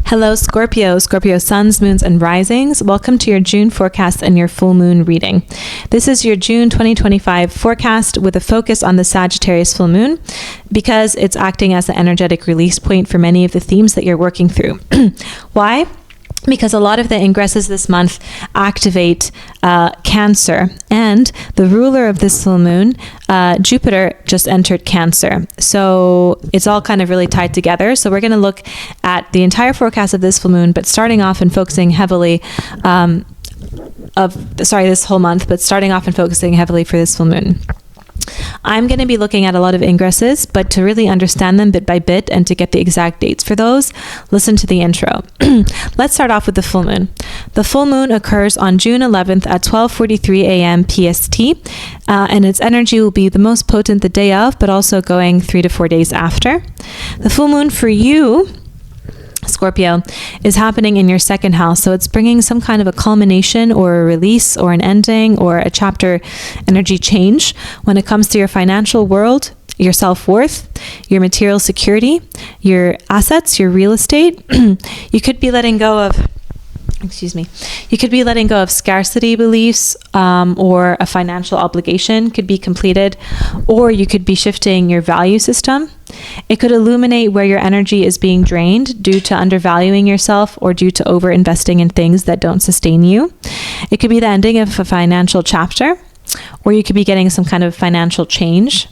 Hello, Scorpio, Scorpio suns, moons, and risings. Welcome to your June forecast and your full moon reading. This is your June 2025 forecast with a focus on the Sagittarius full moon because it's acting as an energetic release point for many of the themes that you're working through. Why? Because a lot of the ingresses this month activate Cancer, and the ruler of this full moon, Jupiter, just entered Cancer. So it's all kind of really tied together. So we're going to look at the entire forecast of this full moon, but starting off and focusing heavily this whole month, but starting off and focusing heavily for this full moon. I'm going to be looking at a lot of ingresses, but to really understand them bit by bit and to get the exact dates for those, listen to the intro. Let's start off with the full moon. The full moon occurs on June 11th at 12:43 a.m. PST, and its energy will be the most potent the day of, but also going 3 to 4 days after. The full moon for you, Scorpio, is happening in your second house. So it's bringing some kind of a culmination or a release or an ending or a chapter energy change when it comes to your financial world, your self-worth, your material security, your assets, your real estate. You could be letting go of scarcity beliefs, or a financial obligation could be completed, or you could be shifting your value system. It could illuminate where your energy is being drained due to undervaluing yourself or due to over-investing in things that don't sustain you. It could be the ending of a financial chapter, or you could be getting some kind of financial change.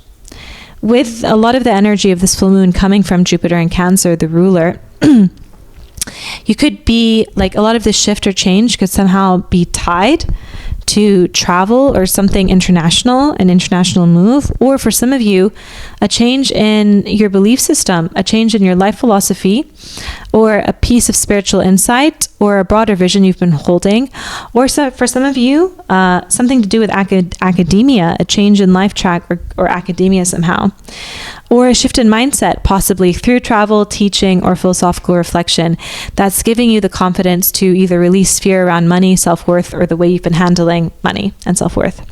With a lot of the energy of this full moon coming from Jupiter in Cancer, the ruler, you could be like, a lot of this shift or change could somehow be tied to travel or something international, an international move, or for some of you, a change in your belief system, a change in your life philosophy, or a piece of spiritual insight, or a broader vision you've been holding, or so for some of you, something to do with academia, a change in life track or academia somehow, or a shift in mindset, possibly through travel, teaching, or philosophical reflection that's giving you the confidence to either release fear around money, self-worth, or the way you've been handling money and self-worth.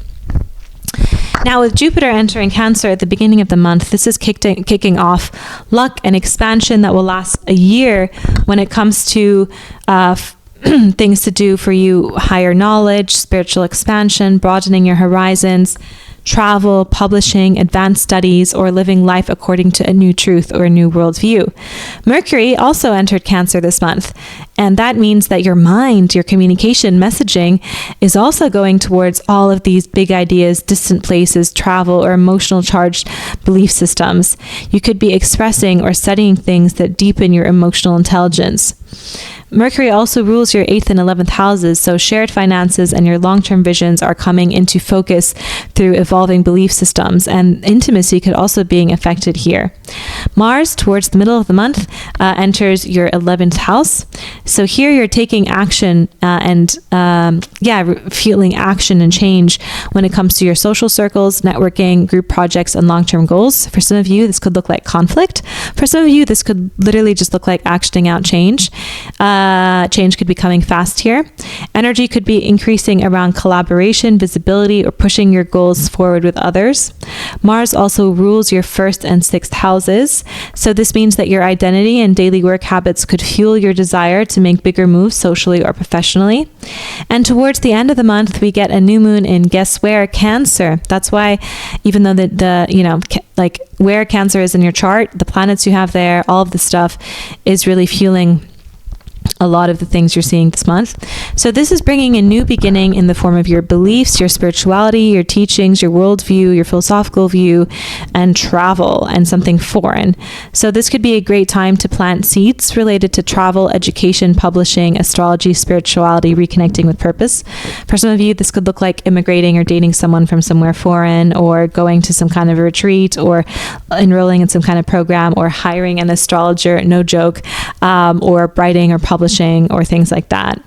Now, with Jupiter entering Cancer at the beginning of the month, this is kicking off luck and expansion that will last a year when it comes to things to do for you: higher knowledge, spiritual expansion, broadening your horizons, travel, publishing, advanced studies, or living life according to a new truth or a new worldview. Mercury also entered Cancer this month, and that means that your mind, your communication, messaging is also going towards all of these big ideas, distant places, travel, or emotional charged belief systems. You could be expressing or studying things that deepen your emotional intelligence. Mercury also rules your 8th and 11th houses, so shared finances and your long-term visions are coming into focus through evolving belief systems, and intimacy could also being affected here. Mars, towards the middle of the month, enters your 11th house. So here you're taking action feeling action and change when it comes to your social circles, networking, group projects, and long-term goals. For some of you, this could look like conflict. For some of you, this could literally just look like actioning out change. Change could be coming fast here. Energy could be increasing around collaboration, visibility, or pushing your goals forward with others. Mars also rules your 1st and 6th houses. So this means that your identity and daily work habits could fuel your desire to make bigger moves socially or professionally. And towards the end of the month, we get a new moon in, guess where? Cancer. That's why, even though where Cancer is in your chart, the planets you have there, all of the stuff is really fueling a lot of the things you're seeing this month. So this is bringing a new beginning in the form of your beliefs, your spirituality, your teachings, your worldview, your philosophical view, and travel, and something foreign. So this could be a great time to plant seeds related to travel, education, publishing, astrology, spirituality, reconnecting with purpose. For some of you, this could look like immigrating or dating someone from somewhere foreign, or going to some kind of a retreat, or enrolling in some kind of program, or hiring an astrologer, no joke, or writing or publishing or things like that.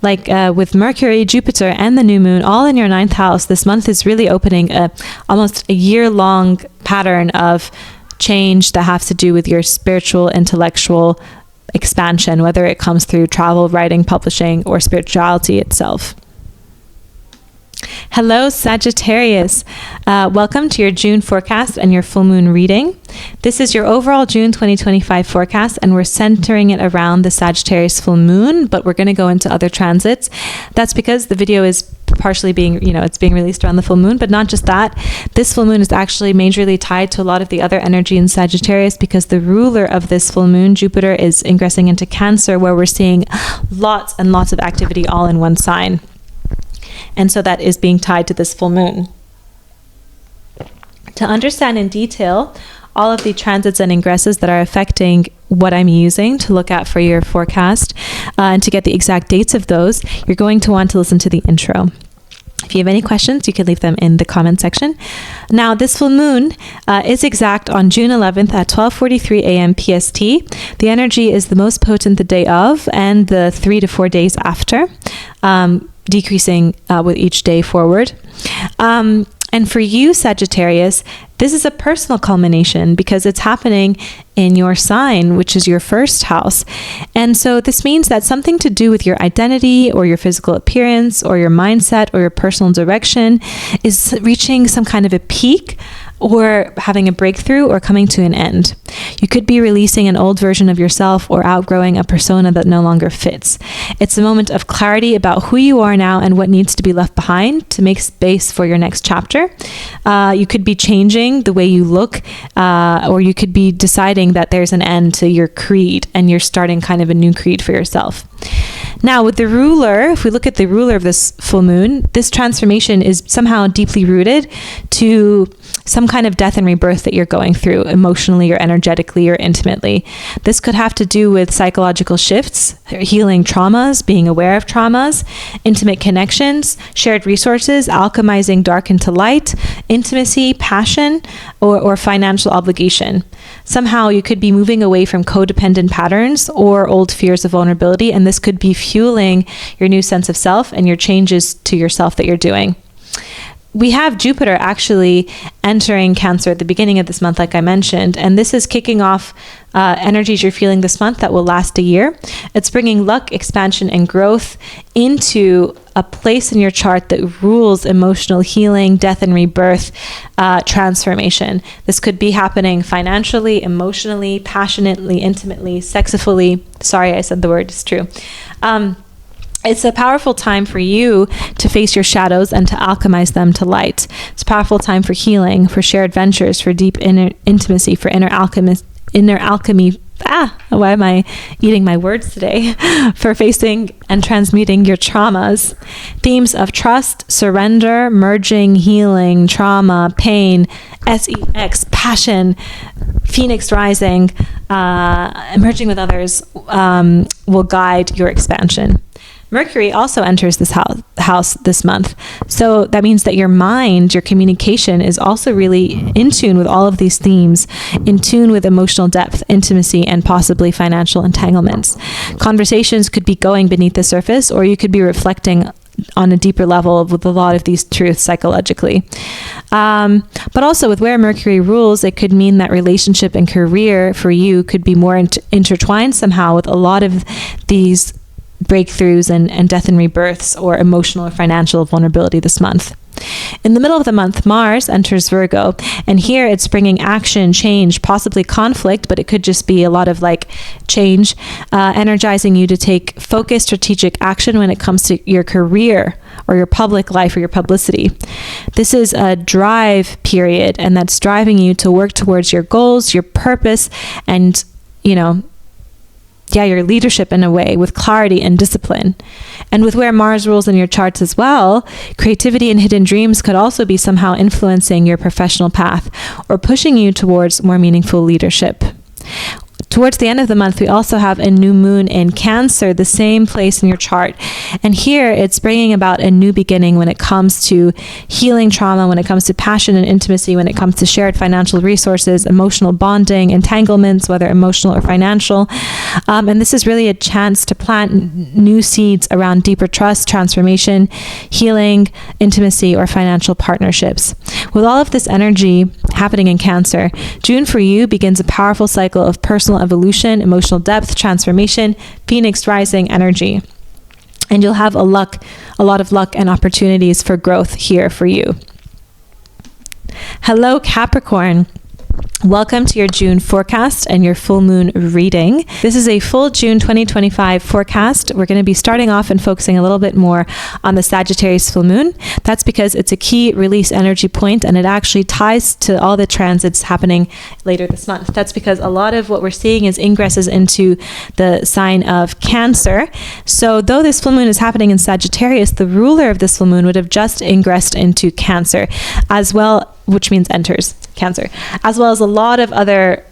Like with Mercury, Jupiter, and the new moon all in your 9th house, this month is really opening almost a year-long pattern of change that has to do with your spiritual, intellectual expansion, whether it comes through travel, writing, publishing, or spirituality itself. Hello, Sagittarius. Welcome to your June forecast and your full moon reading. This is your overall June 2025 forecast, and we're centering it around the Sagittarius full moon, but we're going to go into other transits. That's because the video is partially being, it's being released around the full moon, but not just that. This full moon is actually majorly tied to a lot of the other energy in Sagittarius, because the ruler of this full moon, Jupiter, is ingressing into Cancer, where we're seeing lots and lots of activity all in one sign. And so that is being tied to this full moon. To understand in detail all of the transits and ingresses that are affecting what I'm using to look at for your forecast, and to get the exact dates of those, you're going to want to listen to the intro. If you have any questions, you can leave them in the comment section. Now, this full moon is exact on June 11th at 12:43 a.m. PST. The energy is the most potent the day of and the 3 to 4 days after, decreasing with each day forward. And for you, Sagittarius, this is a personal culmination because it's happening in your sign, which is your first house. And so this means that something to do with your identity or your physical appearance or your mindset or your personal direction is reaching some kind of a peak, or having a breakthrough, or coming to an end. You could be releasing an old version of yourself or outgrowing a persona that no longer fits. It's a moment of clarity about who you are now and what needs to be left behind to make space for your next chapter. You could be changing the way you look, or you could be deciding that there's an end to your creed and you're starting kind of a new creed for yourself. Now, with the ruler, if we look at the ruler of this full moon, this transformation is somehow deeply rooted to some kind of death and rebirth that you're going through emotionally or energetically or intimately. This could have to do with psychological shifts, healing traumas, being aware of traumas, intimate connections, shared resources, alchemizing dark into light, intimacy, passion, or financial obligation. Somehow you could be moving away from codependent patterns or old fears of vulnerability, and this could be fueling your new sense of self and your changes to yourself that you're doing. We have Jupiter actually entering Cancer at the beginning of this month, like I mentioned, and this is kicking off energies you're feeling this month that will last a year. It's bringing luck, expansion, and growth into a place in your chart that rules emotional healing, death and rebirth, transformation. This could be happening financially, emotionally, passionately, intimately, sexually. Sorry, I said the word, it's true. It's a powerful time for you to face your shadows and to alchemize them to light. It's a powerful time for healing, for shared ventures, for deep inner intimacy, for inner alchemy. Why am I eating my words today? For facing and transmuting your traumas. Themes of trust, surrender, merging, healing, trauma, pain, sex, passion, phoenix rising, emerging with others will guide your expansion. Mercury also enters this house this month. So that means that your mind, your communication is also really in tune with all of these themes, in tune with emotional depth, intimacy, and possibly financial entanglements. Conversations could be going beneath the surface, or you could be reflecting on a deeper level with a lot of these truths psychologically. But also with where Mercury rules, it could mean that relationship and career for you could be more intertwined somehow with a lot of these breakthroughs and death and rebirths, or emotional or financial vulnerability this month. In the middle of the month, Mars enters Virgo, and here it's bringing action, change, possibly conflict, but it could just be a lot of change, energizing you to take focused strategic action when it comes to your career or your public life or your publicity. This is a drive period, and that's driving you to work towards your goals, your purpose, and, your leadership in a way, with clarity and discipline. And with where Mars rules in your charts as well, creativity and hidden dreams could also be somehow influencing your professional path or pushing you towards more meaningful leadership. Towards the end of the month, we also have a new moon in Cancer, the same place in your chart. And here it's bringing about a new beginning when it comes to healing trauma, when it comes to passion and intimacy, when it comes to shared financial resources, emotional bonding, entanglements, whether emotional or financial. And this is really a chance to plant new seeds around deeper trust, transformation, healing, intimacy, or financial partnerships. With all of this energy happening in Cancer. June for you begins a powerful cycle of personal evolution, emotional depth, transformation, Phoenix rising energy. And you'll have a lot of luck and opportunities for growth here for you. Hello, Capricorn. Welcome to your June forecast and your full moon reading. This is a full June 2025 forecast. We're going to be starting off and focusing a little bit more on the Sagittarius full moon. That's because it's a key release energy point, and it actually ties to all the transits happening later this month. That's because a lot of what we're seeing is ingresses into the sign of Cancer. So though this full moon is happening in Sagittarius, the ruler of this full moon would have just ingressed into Cancer as well, which means enters Cancer, as well as a lot of other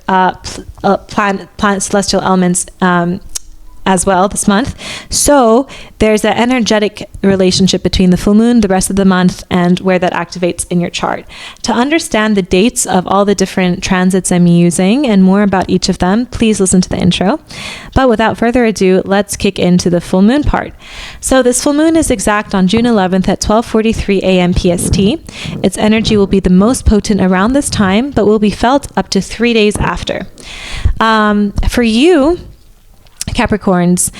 planet celestial elements as well this month. So there's an energetic relationship between the full moon, the rest of the month, and where that activates in your chart. To understand the dates of all the different transits I'm using and more about each of them, please listen to the intro. But without further ado, let's kick into the full moon part. So this full moon is exact on June 11th at 12:43 a.m. PST. Its energy will be the most potent around this time, but will be felt up to 3 days after. For you, Capricorns,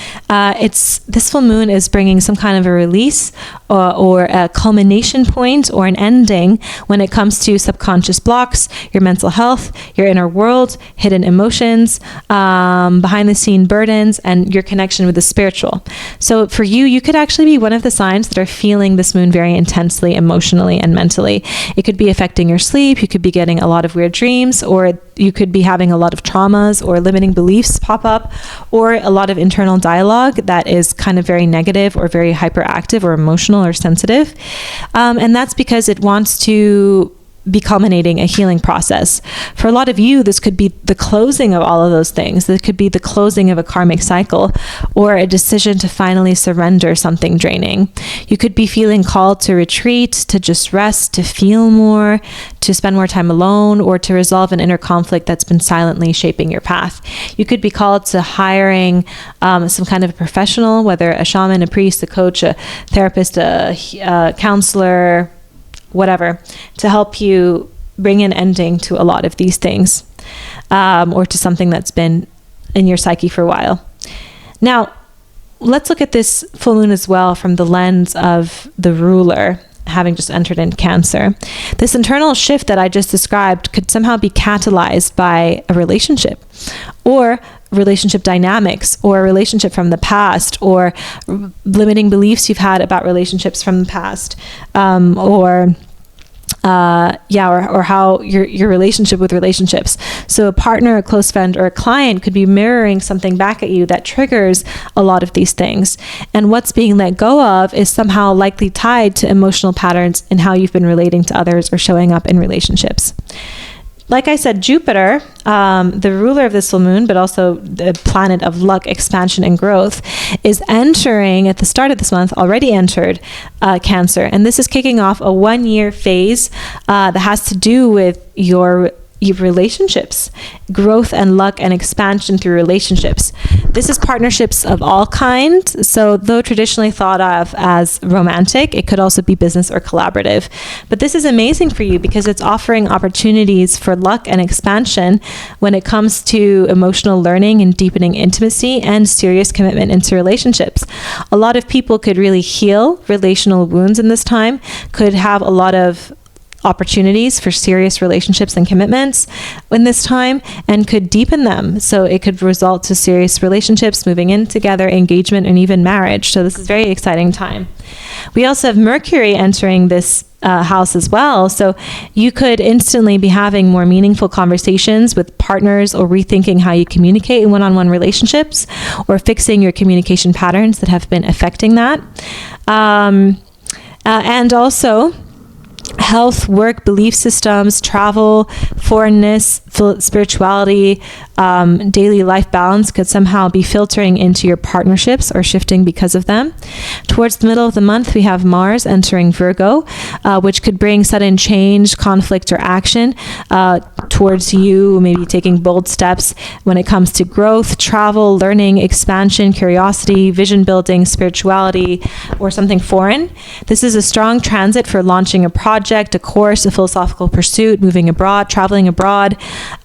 this full moon is bringing some kind of a release or a culmination point or an ending when it comes to subconscious blocks, your mental health, your inner world, hidden emotions, behind the scene burdens, and your connection with the spiritual. So for you, you could actually be one of the signs that are feeling this moon very intensely, emotionally and mentally. It could be affecting your sleep. You could be getting a lot of weird dreams, or you could be having a lot of traumas or limiting beliefs pop up, or a lot of internal dialogue that is kind of very negative or very hyperactive or emotional or sensitive. And that's because it wants to be culminating a healing process. For a lot of you, this could be the closing of all of those things. This could be the closing of a karmic cycle or a decision to finally surrender something draining. You could be feeling called to retreat, to just rest, to feel more, to spend more time alone, or to resolve an inner conflict that's been silently shaping your path. You could be called to hiring some kind of a professional, whether a shaman, a priest, a coach, a therapist, a counselor, whatever, to help you bring an ending to a lot of these things, or to something that's been in your psyche for a while. Now, let's look at this full moon as well from the lens of the ruler having just entered in Cancer. This internal shift that I just described could somehow be catalyzed by a relationship, or relationship dynamics, or a relationship from the past, or limiting beliefs you've had about relationships from the past, or how your relationship with relationships. So a partner, a close friend, or a client could be mirroring something back at you that triggers a lot of these things. And what's being let go of is somehow likely tied to emotional patterns in how you've been relating to others or showing up in relationships. Like I said, Jupiter, the ruler of this full moon, but also the planet of luck, expansion, and growth, is entering at the start of this month, already entered Cancer. And this is kicking off a 1-year phase that has to do with your relationships, growth and luck and expansion through relationships. This is partnerships of all kinds. So though traditionally thought of as romantic, it could also be business or collaborative. But this is amazing for you because it's offering opportunities for luck and expansion when it comes to emotional learning and deepening intimacy and serious commitment into relationships. A lot of people could really heal relational wounds in this time, could have a lot of opportunities for serious relationships and commitments in this time, and could deepen them. So it could result to serious relationships, moving in together, engagement, and even marriage. So this is a very exciting time. We also have Mercury entering this house as well. So you could instantly be having more meaningful conversations with partners, or rethinking how you communicate in one-on-one relationships, or fixing your communication patterns that have been affecting that. And also health, work, belief systems, travel, foreignness, spirituality, daily life balance could somehow be filtering into your partnerships or shifting because of them. Towards the middle of the month, we have Mars entering Virgo, which could bring sudden change, conflict, or action towards you, maybe taking bold steps when it comes to growth, travel, learning, expansion, curiosity, vision building, spirituality, or something foreign. This is a strong transit for launching a project, a course, a philosophical pursuit, moving abroad, traveling abroad.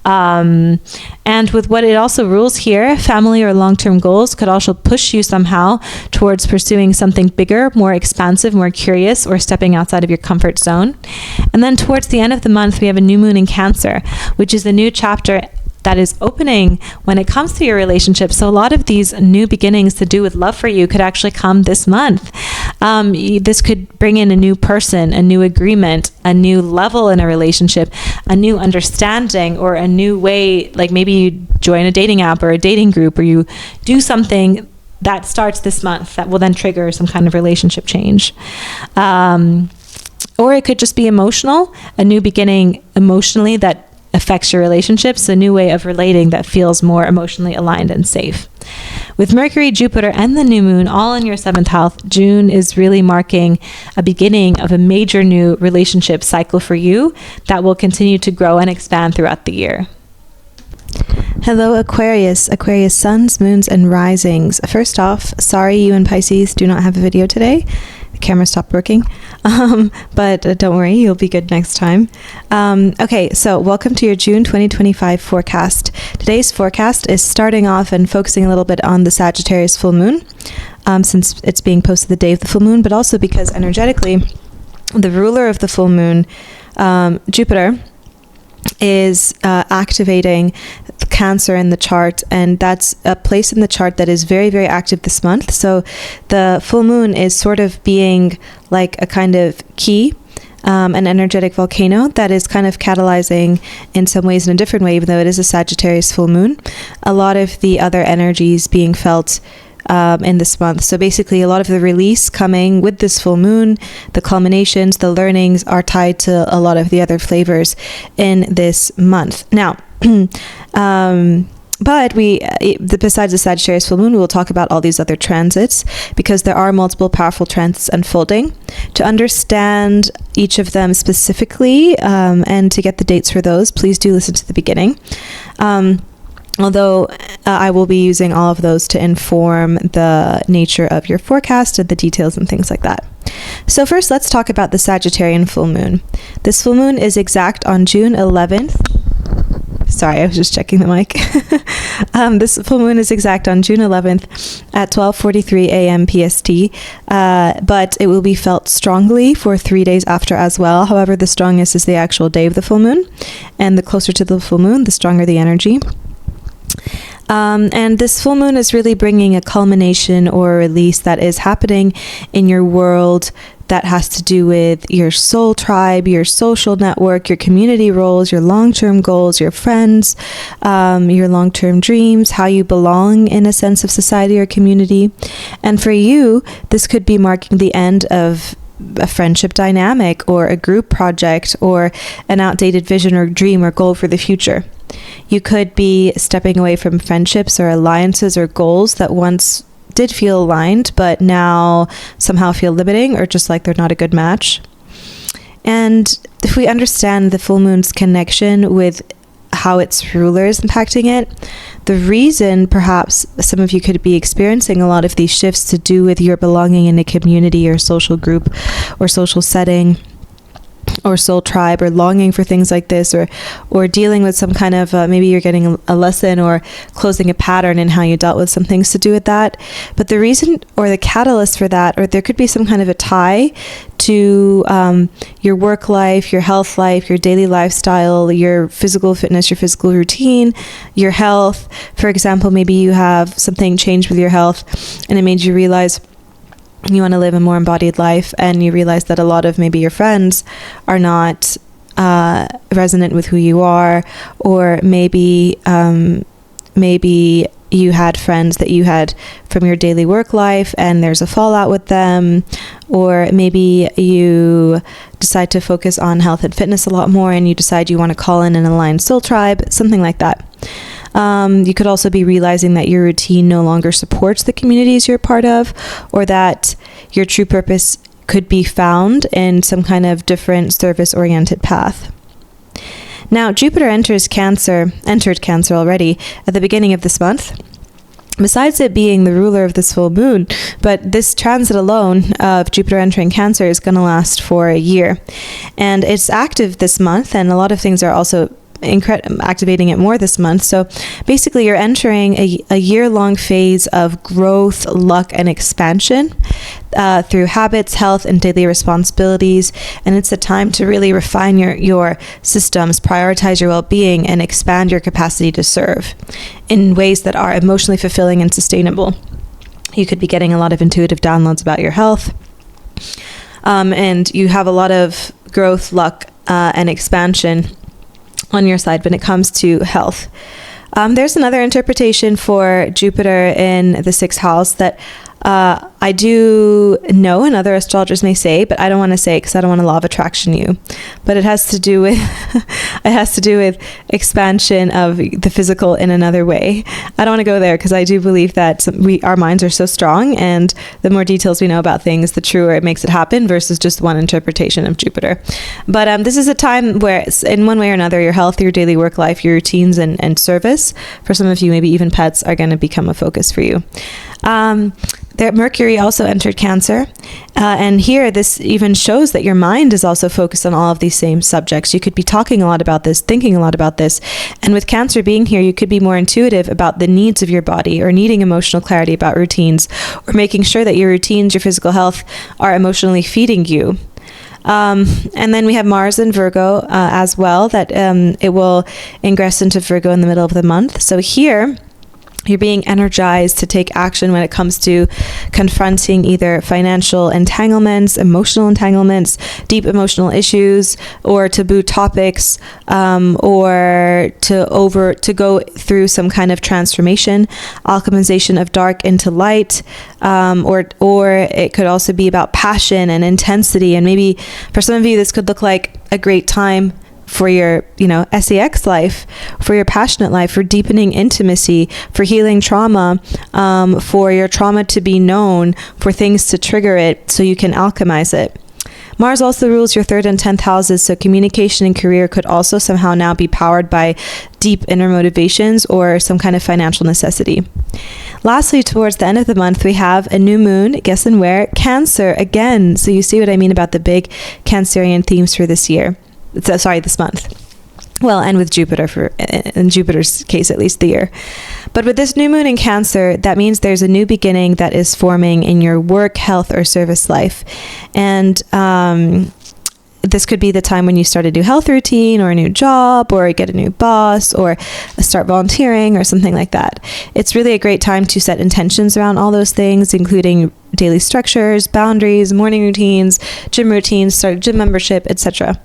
And with what it also rules here, family or long-term goals could also push you somehow towards pursuing something bigger, more expansive, more curious, or stepping outside of your comfort zone. And then towards the end of the month, we have a new moon in Cancer, which is a new chapter that is opening when it comes to your relationship. So a lot of these new beginnings to do with love for you could actually come this month. This could bring in a new person, a new agreement, a new level in a relationship, a new understanding, or a new way, like maybe you join a dating app or a dating group, or you do something that starts this month that will then trigger some kind of relationship change. Or it could just be emotional, a new beginning emotionally that affects your relationships, a new way of relating that feels more emotionally aligned and safe. With Mercury, Jupiter, and the new moon all in your 7th house, June is really marking a beginning of a major new relationship cycle for you that will continue to grow and expand throughout the year. Hello, Aquarius. Aquarius suns, moons, and risings. First off, sorry you and Pisces do not have a video today. The camera stopped working. But don't worry, you'll be good next time. Okay, so welcome to your June 2025 forecast. Today's forecast is starting off and focusing a little bit on the Sagittarius full moon, since it's being posted the day of the full moon, but also because energetically, the ruler of the full moon, Jupiter, is activating Cancer in the chart, and that's a place in the chart that is very, very active this month. So the full moon is sort of being like a kind of key, an energetic volcano that is kind of catalyzing in some ways in a different way, even though it is a Sagittarius full moon. A lot of the other energies being felt in this month. So basically a lot of the release coming with this full moon, the culminations, the learnings are tied to a lot of the other flavors in this month. Now, but besides the Sagittarius full moon, we will talk about all these other transits because there are multiple powerful transits unfolding. To understand each of them specifically, and to get the dates for those, please do listen to the beginning. Although I will be using all of those to inform the nature of your forecast and the details and things like that. So first, let's talk about the Sagittarian full moon. This full moon is exact on June 11th. Sorry, I was just checking the mic. This full moon is exact on June 11th at 12:43 a.m. PST, but it will be felt strongly for 3 days after as well. However, the strongest is the actual day of the full moon, and the closer to the full moon, the stronger the energy. And this full moon is really bringing a culmination or a release that is happening in your world that has to do with your soul tribe, your social network, your community roles, your long-term goals, your friends, your long-term dreams, how you belong in a sense of society or community. And for you, this could be marking the end of a friendship dynamic or a group project or an outdated vision or dream or goal for the future. You could be stepping away from friendships or alliances or goals that once did feel aligned, but now somehow feel limiting or just like they're not a good match. And if we understand the full moon's connection with how its ruler is impacting it, the reason perhaps some of you could be experiencing a lot of these shifts to do with your belonging in a community or social group or social setting or soul tribe, or longing for things like this, or dealing with some kind of maybe you're getting a lesson or closing a pattern in how you dealt with some things to do with that. But the reason or the catalyst for that, or there could be some kind of a tie to your work life, your health life, your daily lifestyle, your physical fitness, your physical routine, your health. For example, maybe you have something changed with your health and it made you realize you want to live a more embodied life, and you realize that a lot of maybe your friends are not resonant with who you are, or maybe you had friends that you had from your daily work life and there's a fallout with them, or maybe you decide to focus on health and fitness a lot more and you decide you want to call in an aligned soul tribe, something like that. You could also be realizing that your routine no longer supports the communities you're part of, or that your true purpose could be found in some kind of different service-oriented path. Now, Jupiter entered Cancer already at the beginning of this month. Besides it being the ruler of this full moon, but this transit alone of Jupiter entering Cancer is going to last for a year. And it's active this month, and a lot of things are also activating it more this month. So basically you're entering a year-long phase of growth, luck, and expansion through habits, health, and daily responsibilities. And it's a time to really refine your systems, prioritize your well-being, and expand your capacity to serve in ways that are emotionally fulfilling and sustainable. You could be getting a lot of intuitive downloads about your health. And you have a lot of growth, luck, and expansion on your side when it comes to health. There's another interpretation for Jupiter in the 6th house that I do know, and other astrologers may say, but I don't want to say it because I don't want to law of attraction you. But it has to do with expansion of the physical in another way. I don't want to go there because I do believe that our minds are so strong, and the more details we know about things, the truer it makes it happen versus just one interpretation of Jupiter. But this is a time where, in one way or another, your health, your daily work life, your routines, and service, for some of you, maybe even pets, are going to become a focus for you. Mercury also entered Cancer, and here this even shows that your mind is also focused on all of these same subjects. You could be talking a lot about this, thinking a lot about this, and with Cancer being here, you could be more intuitive about the needs of your body, or needing emotional clarity about routines, or making sure that your routines, your physical health, are emotionally feeding you. And then we have Mars in Virgo as well, that it will ingress into Virgo in the middle of the month. So here, you're being energized to take action when it comes to confronting either financial entanglements, emotional entanglements, deep emotional issues, or taboo topics, or to go through some kind of transformation, alchemization of dark into light, or it could also be about passion and intensity. And maybe for some of you, this could look like a great time for your, sex life, for your passionate life, for deepening intimacy, for healing trauma, for your trauma to be known, for things to trigger it so you can alchemize it. Mars also rules your 3rd and 10th houses, so communication and career could also somehow now be powered by deep inner motivations or some kind of financial necessity. Lastly, towards the end of the month, we have a new moon, guess in where? Cancer again. So you see what I mean about the big Cancerian themes for this year. This month. Well, and with Jupiter, in Jupiter's case, at least the year. But with this new moon in Cancer, that means there's a new beginning that is forming in your work, health, or service life. And this could be the time when you start a new health routine, or a new job, or get a new boss, or start volunteering, or something like that. It's really a great time to set intentions around all those things, including daily structures, boundaries, morning routines, start a gym membership, etc.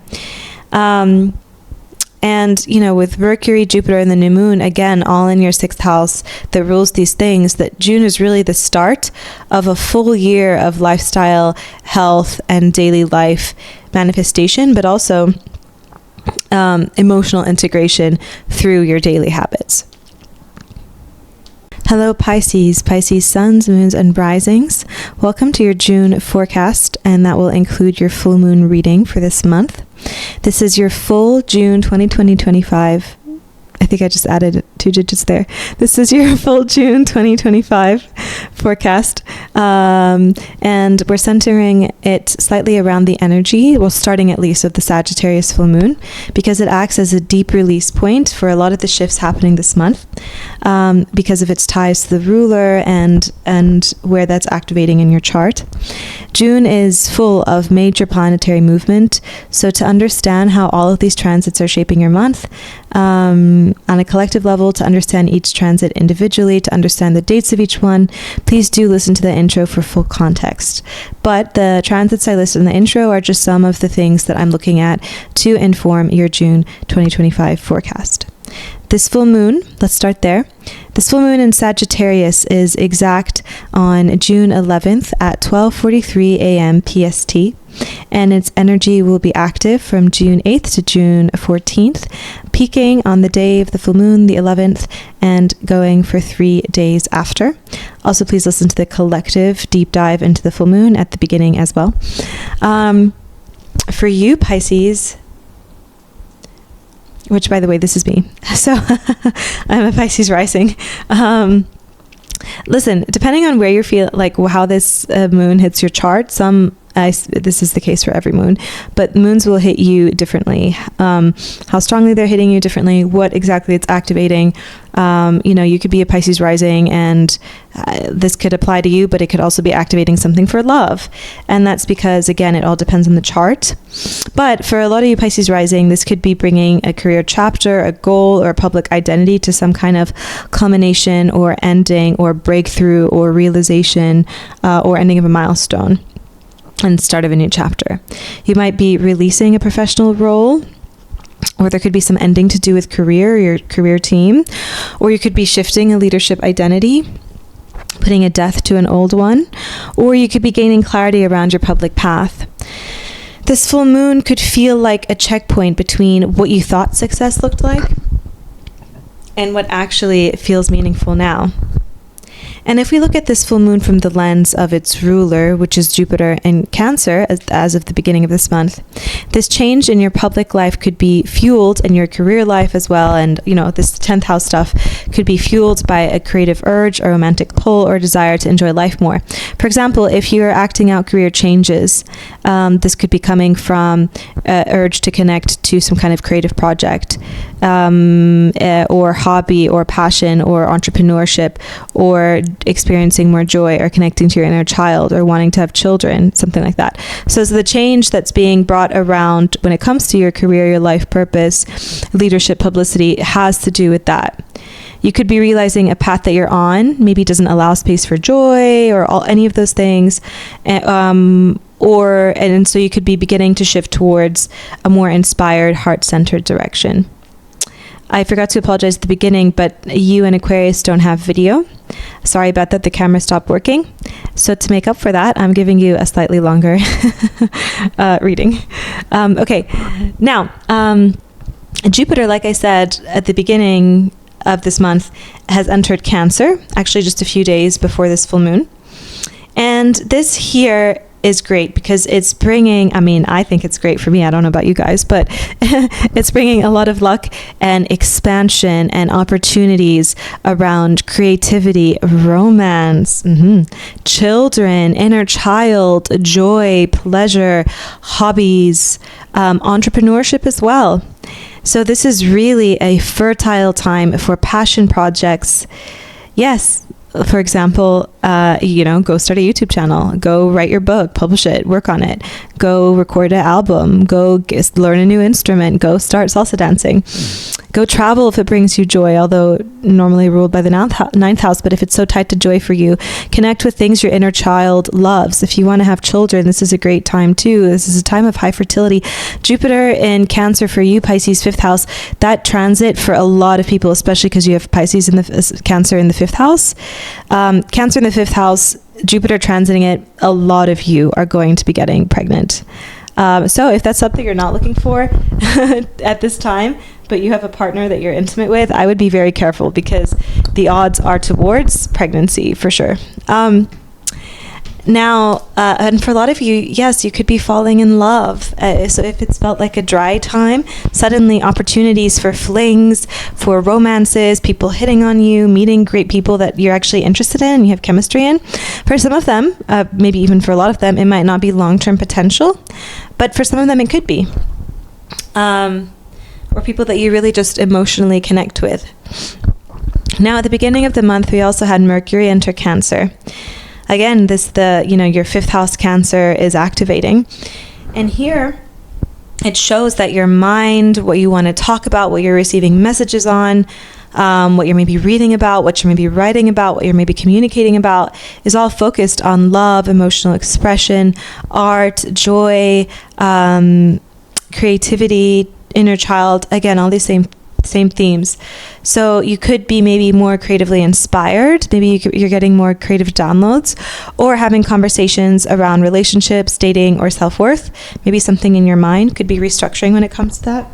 And, with Mercury, Jupiter, and the new moon, again, all in your 6th house that rules these things, that June is really the start of a full year of lifestyle, health, and daily life manifestation, but also emotional integration through your daily habits. Hello Pisces, Pisces suns, moons, and risings. Welcome to your June forecast, and that will include your full moon reading for this month. This is your full June 2020-25. I think I just added 2 digits there. This is your full June 2025 forecast. And we're centering it slightly around the energy, starting at least of the Sagittarius Full Moon, because it acts as a deep release point for a lot of the shifts happening this month, because of its ties to the ruler and where that's activating in your chart. June is full of major planetary movement. So to understand how all of these transits are shaping your month, on a collective level, to understand each transit individually, to understand the dates of each one, please do listen to the intro for full context. But the transits I listed in the intro are just some of the things that I'm looking at to inform your June 2025 forecast. This full moon, let's start there. This full moon in Sagittarius is exact on June 11th at 12:43 a.m. PST, and its energy will be active from June 8th to June 14th, peaking on the day of the full moon, the 11th, and going for 3 days after. Also, please listen to the collective deep dive into the full moon at the beginning as well. For you, Pisces, which, by the way, this is me. So I'm a Pisces rising. Listen, depending on where you feel, like how this moon hits your chart, this is the case for every moon, but moons will hit you differently. How strongly they're hitting you differently, what exactly it's activating. You could be a Pisces rising and this could apply to you, but it could also be activating something for love. And that's because, again, it all depends on the chart. But for a lot of you Pisces rising, this could be bringing a career chapter, a goal, or a public identity to some kind of culmination or ending or breakthrough or realization or ending of a milestone and start of a new chapter. You might be releasing a professional role, or there could be some ending to do with career, your career team, or you could be shifting a leadership identity, putting a death to an old one, or you could be gaining clarity around your public path. This full moon could feel like a checkpoint between what you thought success looked like and what actually feels meaningful now. And if we look at this full moon from the lens of its ruler, which is Jupiter in Cancer, as of the beginning of this month, this change in your public life could be fueled in your career life as well. And, this 10th house stuff could be fueled by a creative urge, a romantic pull, or desire to enjoy life more. For example, if you're acting out career changes, this could be coming from an urge to connect to some kind of creative project, or hobby, or passion, or entrepreneurship, or experiencing more joy, or connecting to your inner child, or wanting to have children, something like that. So the change that's being brought around when it comes to your career, your life purpose, leadership, publicity, has to do with that. You could be realizing a path that you're on maybe doesn't allow space for joy or any of those things. And so you could be beginning to shift towards a more inspired, heart-centered direction. I forgot to apologize at the beginning, but you and Aquarius don't have video. Sorry about that, the camera stopped working. So to make up for that, I'm giving you a slightly longer reading. Okay, now, Jupiter, like I said at the beginning of this month, has entered Cancer, actually just a few days before this full moon. And this here is great because it's bringing, I think it's great for me, I don't know about you guys, but it's bringing a lot of luck and expansion and opportunities around creativity, romance, children, inner child, joy, pleasure, hobbies, entrepreneurship as well. So this is really a fertile time for passion projects. Yes. For example, go start a YouTube channel, go write your book, publish it, work on it, go record an album, go learn a new instrument, go start salsa dancing, go travel if it brings you joy, although normally ruled by the ninth house, but if it's so tied to joy for you, connect with things your inner child loves. If you want to have children, this is a great time too. This is a time of high fertility. Jupiter in Cancer for you, Pisces 5th house, that transit for a lot of people, especially because you have Pisces in the Cancer in the 5th house. Cancer in the 5th house, Jupiter transiting it, a lot of you are going to be getting pregnant. So if that's something you're not looking for at this time, but you have a partner that you're intimate with, I would be very careful because the odds are towards pregnancy for sure. Now, and for a lot of you, yes, you could be falling in love. So if it's felt like a dry time, suddenly opportunities for flings, for romances, people hitting on you, meeting great people that you're actually interested in, you have chemistry in. For some of them, maybe even for a lot of them, it might not be long-term potential, but for some of them it could be. Or people that you really just emotionally connect with. Now, at the beginning of the month, we also had Mercury enter Cancer. Again, your 5th house Cancer is activating. And here, it shows that your mind, what you want to talk about, what you're receiving messages on, what you're maybe reading about, what you're maybe writing about, what you're maybe communicating about, is all focused on love, emotional expression, art, joy, creativity, inner child. Again, all these same themes. So you could be maybe more creatively inspired. Maybe you're getting more creative downloads, or having conversations around relationships, dating, or self-worth. Maybe something in your mind could be restructuring when it comes to that.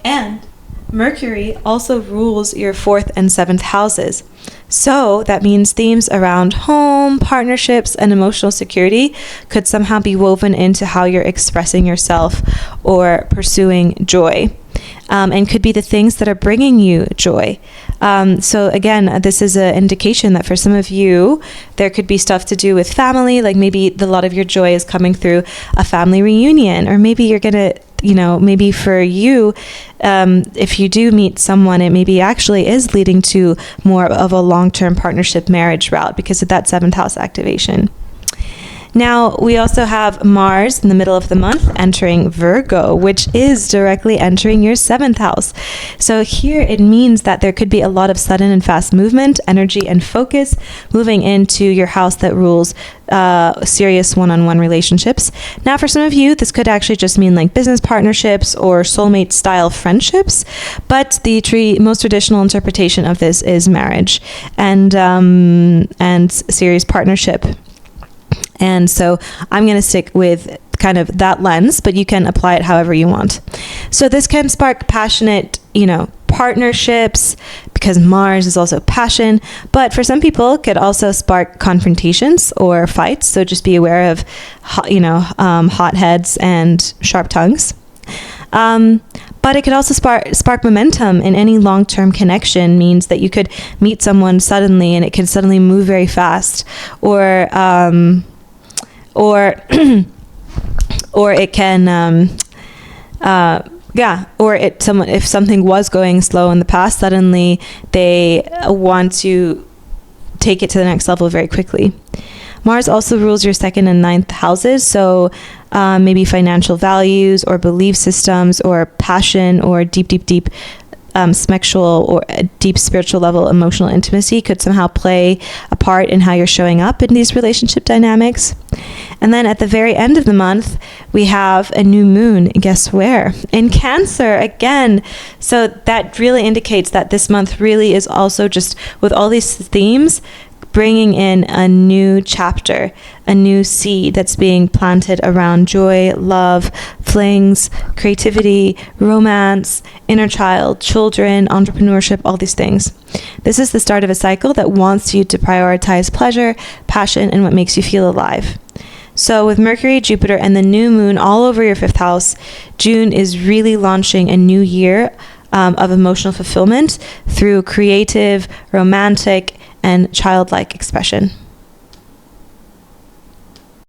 And Mercury also rules your 4th and 7th houses. So that means themes around home, partnerships, and emotional security could somehow be woven into how you're expressing yourself or pursuing joy. and could be the things that are bringing you joy. So again, this is an indication that for some of you, there could be stuff to do with family, like maybe a lot of your joy is coming through a family reunion, or maybe you're going to, maybe for you, if you do meet someone, it maybe actually is leading to more of a long-term partnership marriage route because of that 7th house activation. Now, we also have Mars in the middle of the month entering Virgo, which is directly entering your 7th house. So here it means that there could be a lot of sudden and fast movement, energy, and focus moving into your house that rules serious one-on-one relationships. Now, for some of you, this could actually just mean like business partnerships or soulmate style friendships, but the most traditional interpretation of this is marriage and serious partnership. And so I'm going to stick with kind of that lens, but you can apply it however you want. So this can spark passionate, partnerships, because Mars is also passion. But for some people, it could also spark confrontations or fights. So just be aware of, hotheads and sharp tongues. But it could also spark momentum in any long-term connection. Means that you could meet someone suddenly and it can suddenly move very fast, or it can, if something was going slow in the past, suddenly they want to take it to the next level very quickly. Mars also rules your 2nd and 9th houses, so maybe financial values or belief systems or passion or deep sexual or a deep spiritual level emotional intimacy could somehow play a part in how you're showing up in these relationship dynamics. And then at the very end of the month, we have a new moon. Guess where? In Cancer again. So that really indicates that this month really is also just with all these themes, bringing in a new chapter, a new seed that's being planted around joy, love, flings, creativity, romance, inner child, children, entrepreneurship, all these things. This is the start of a cycle that wants you to prioritize pleasure, passion, and what makes you feel alive. So with Mercury, Jupiter, and the new moon all over your 5th house, June is really launching a new year of emotional fulfillment through creative, romantic, and childlike expression.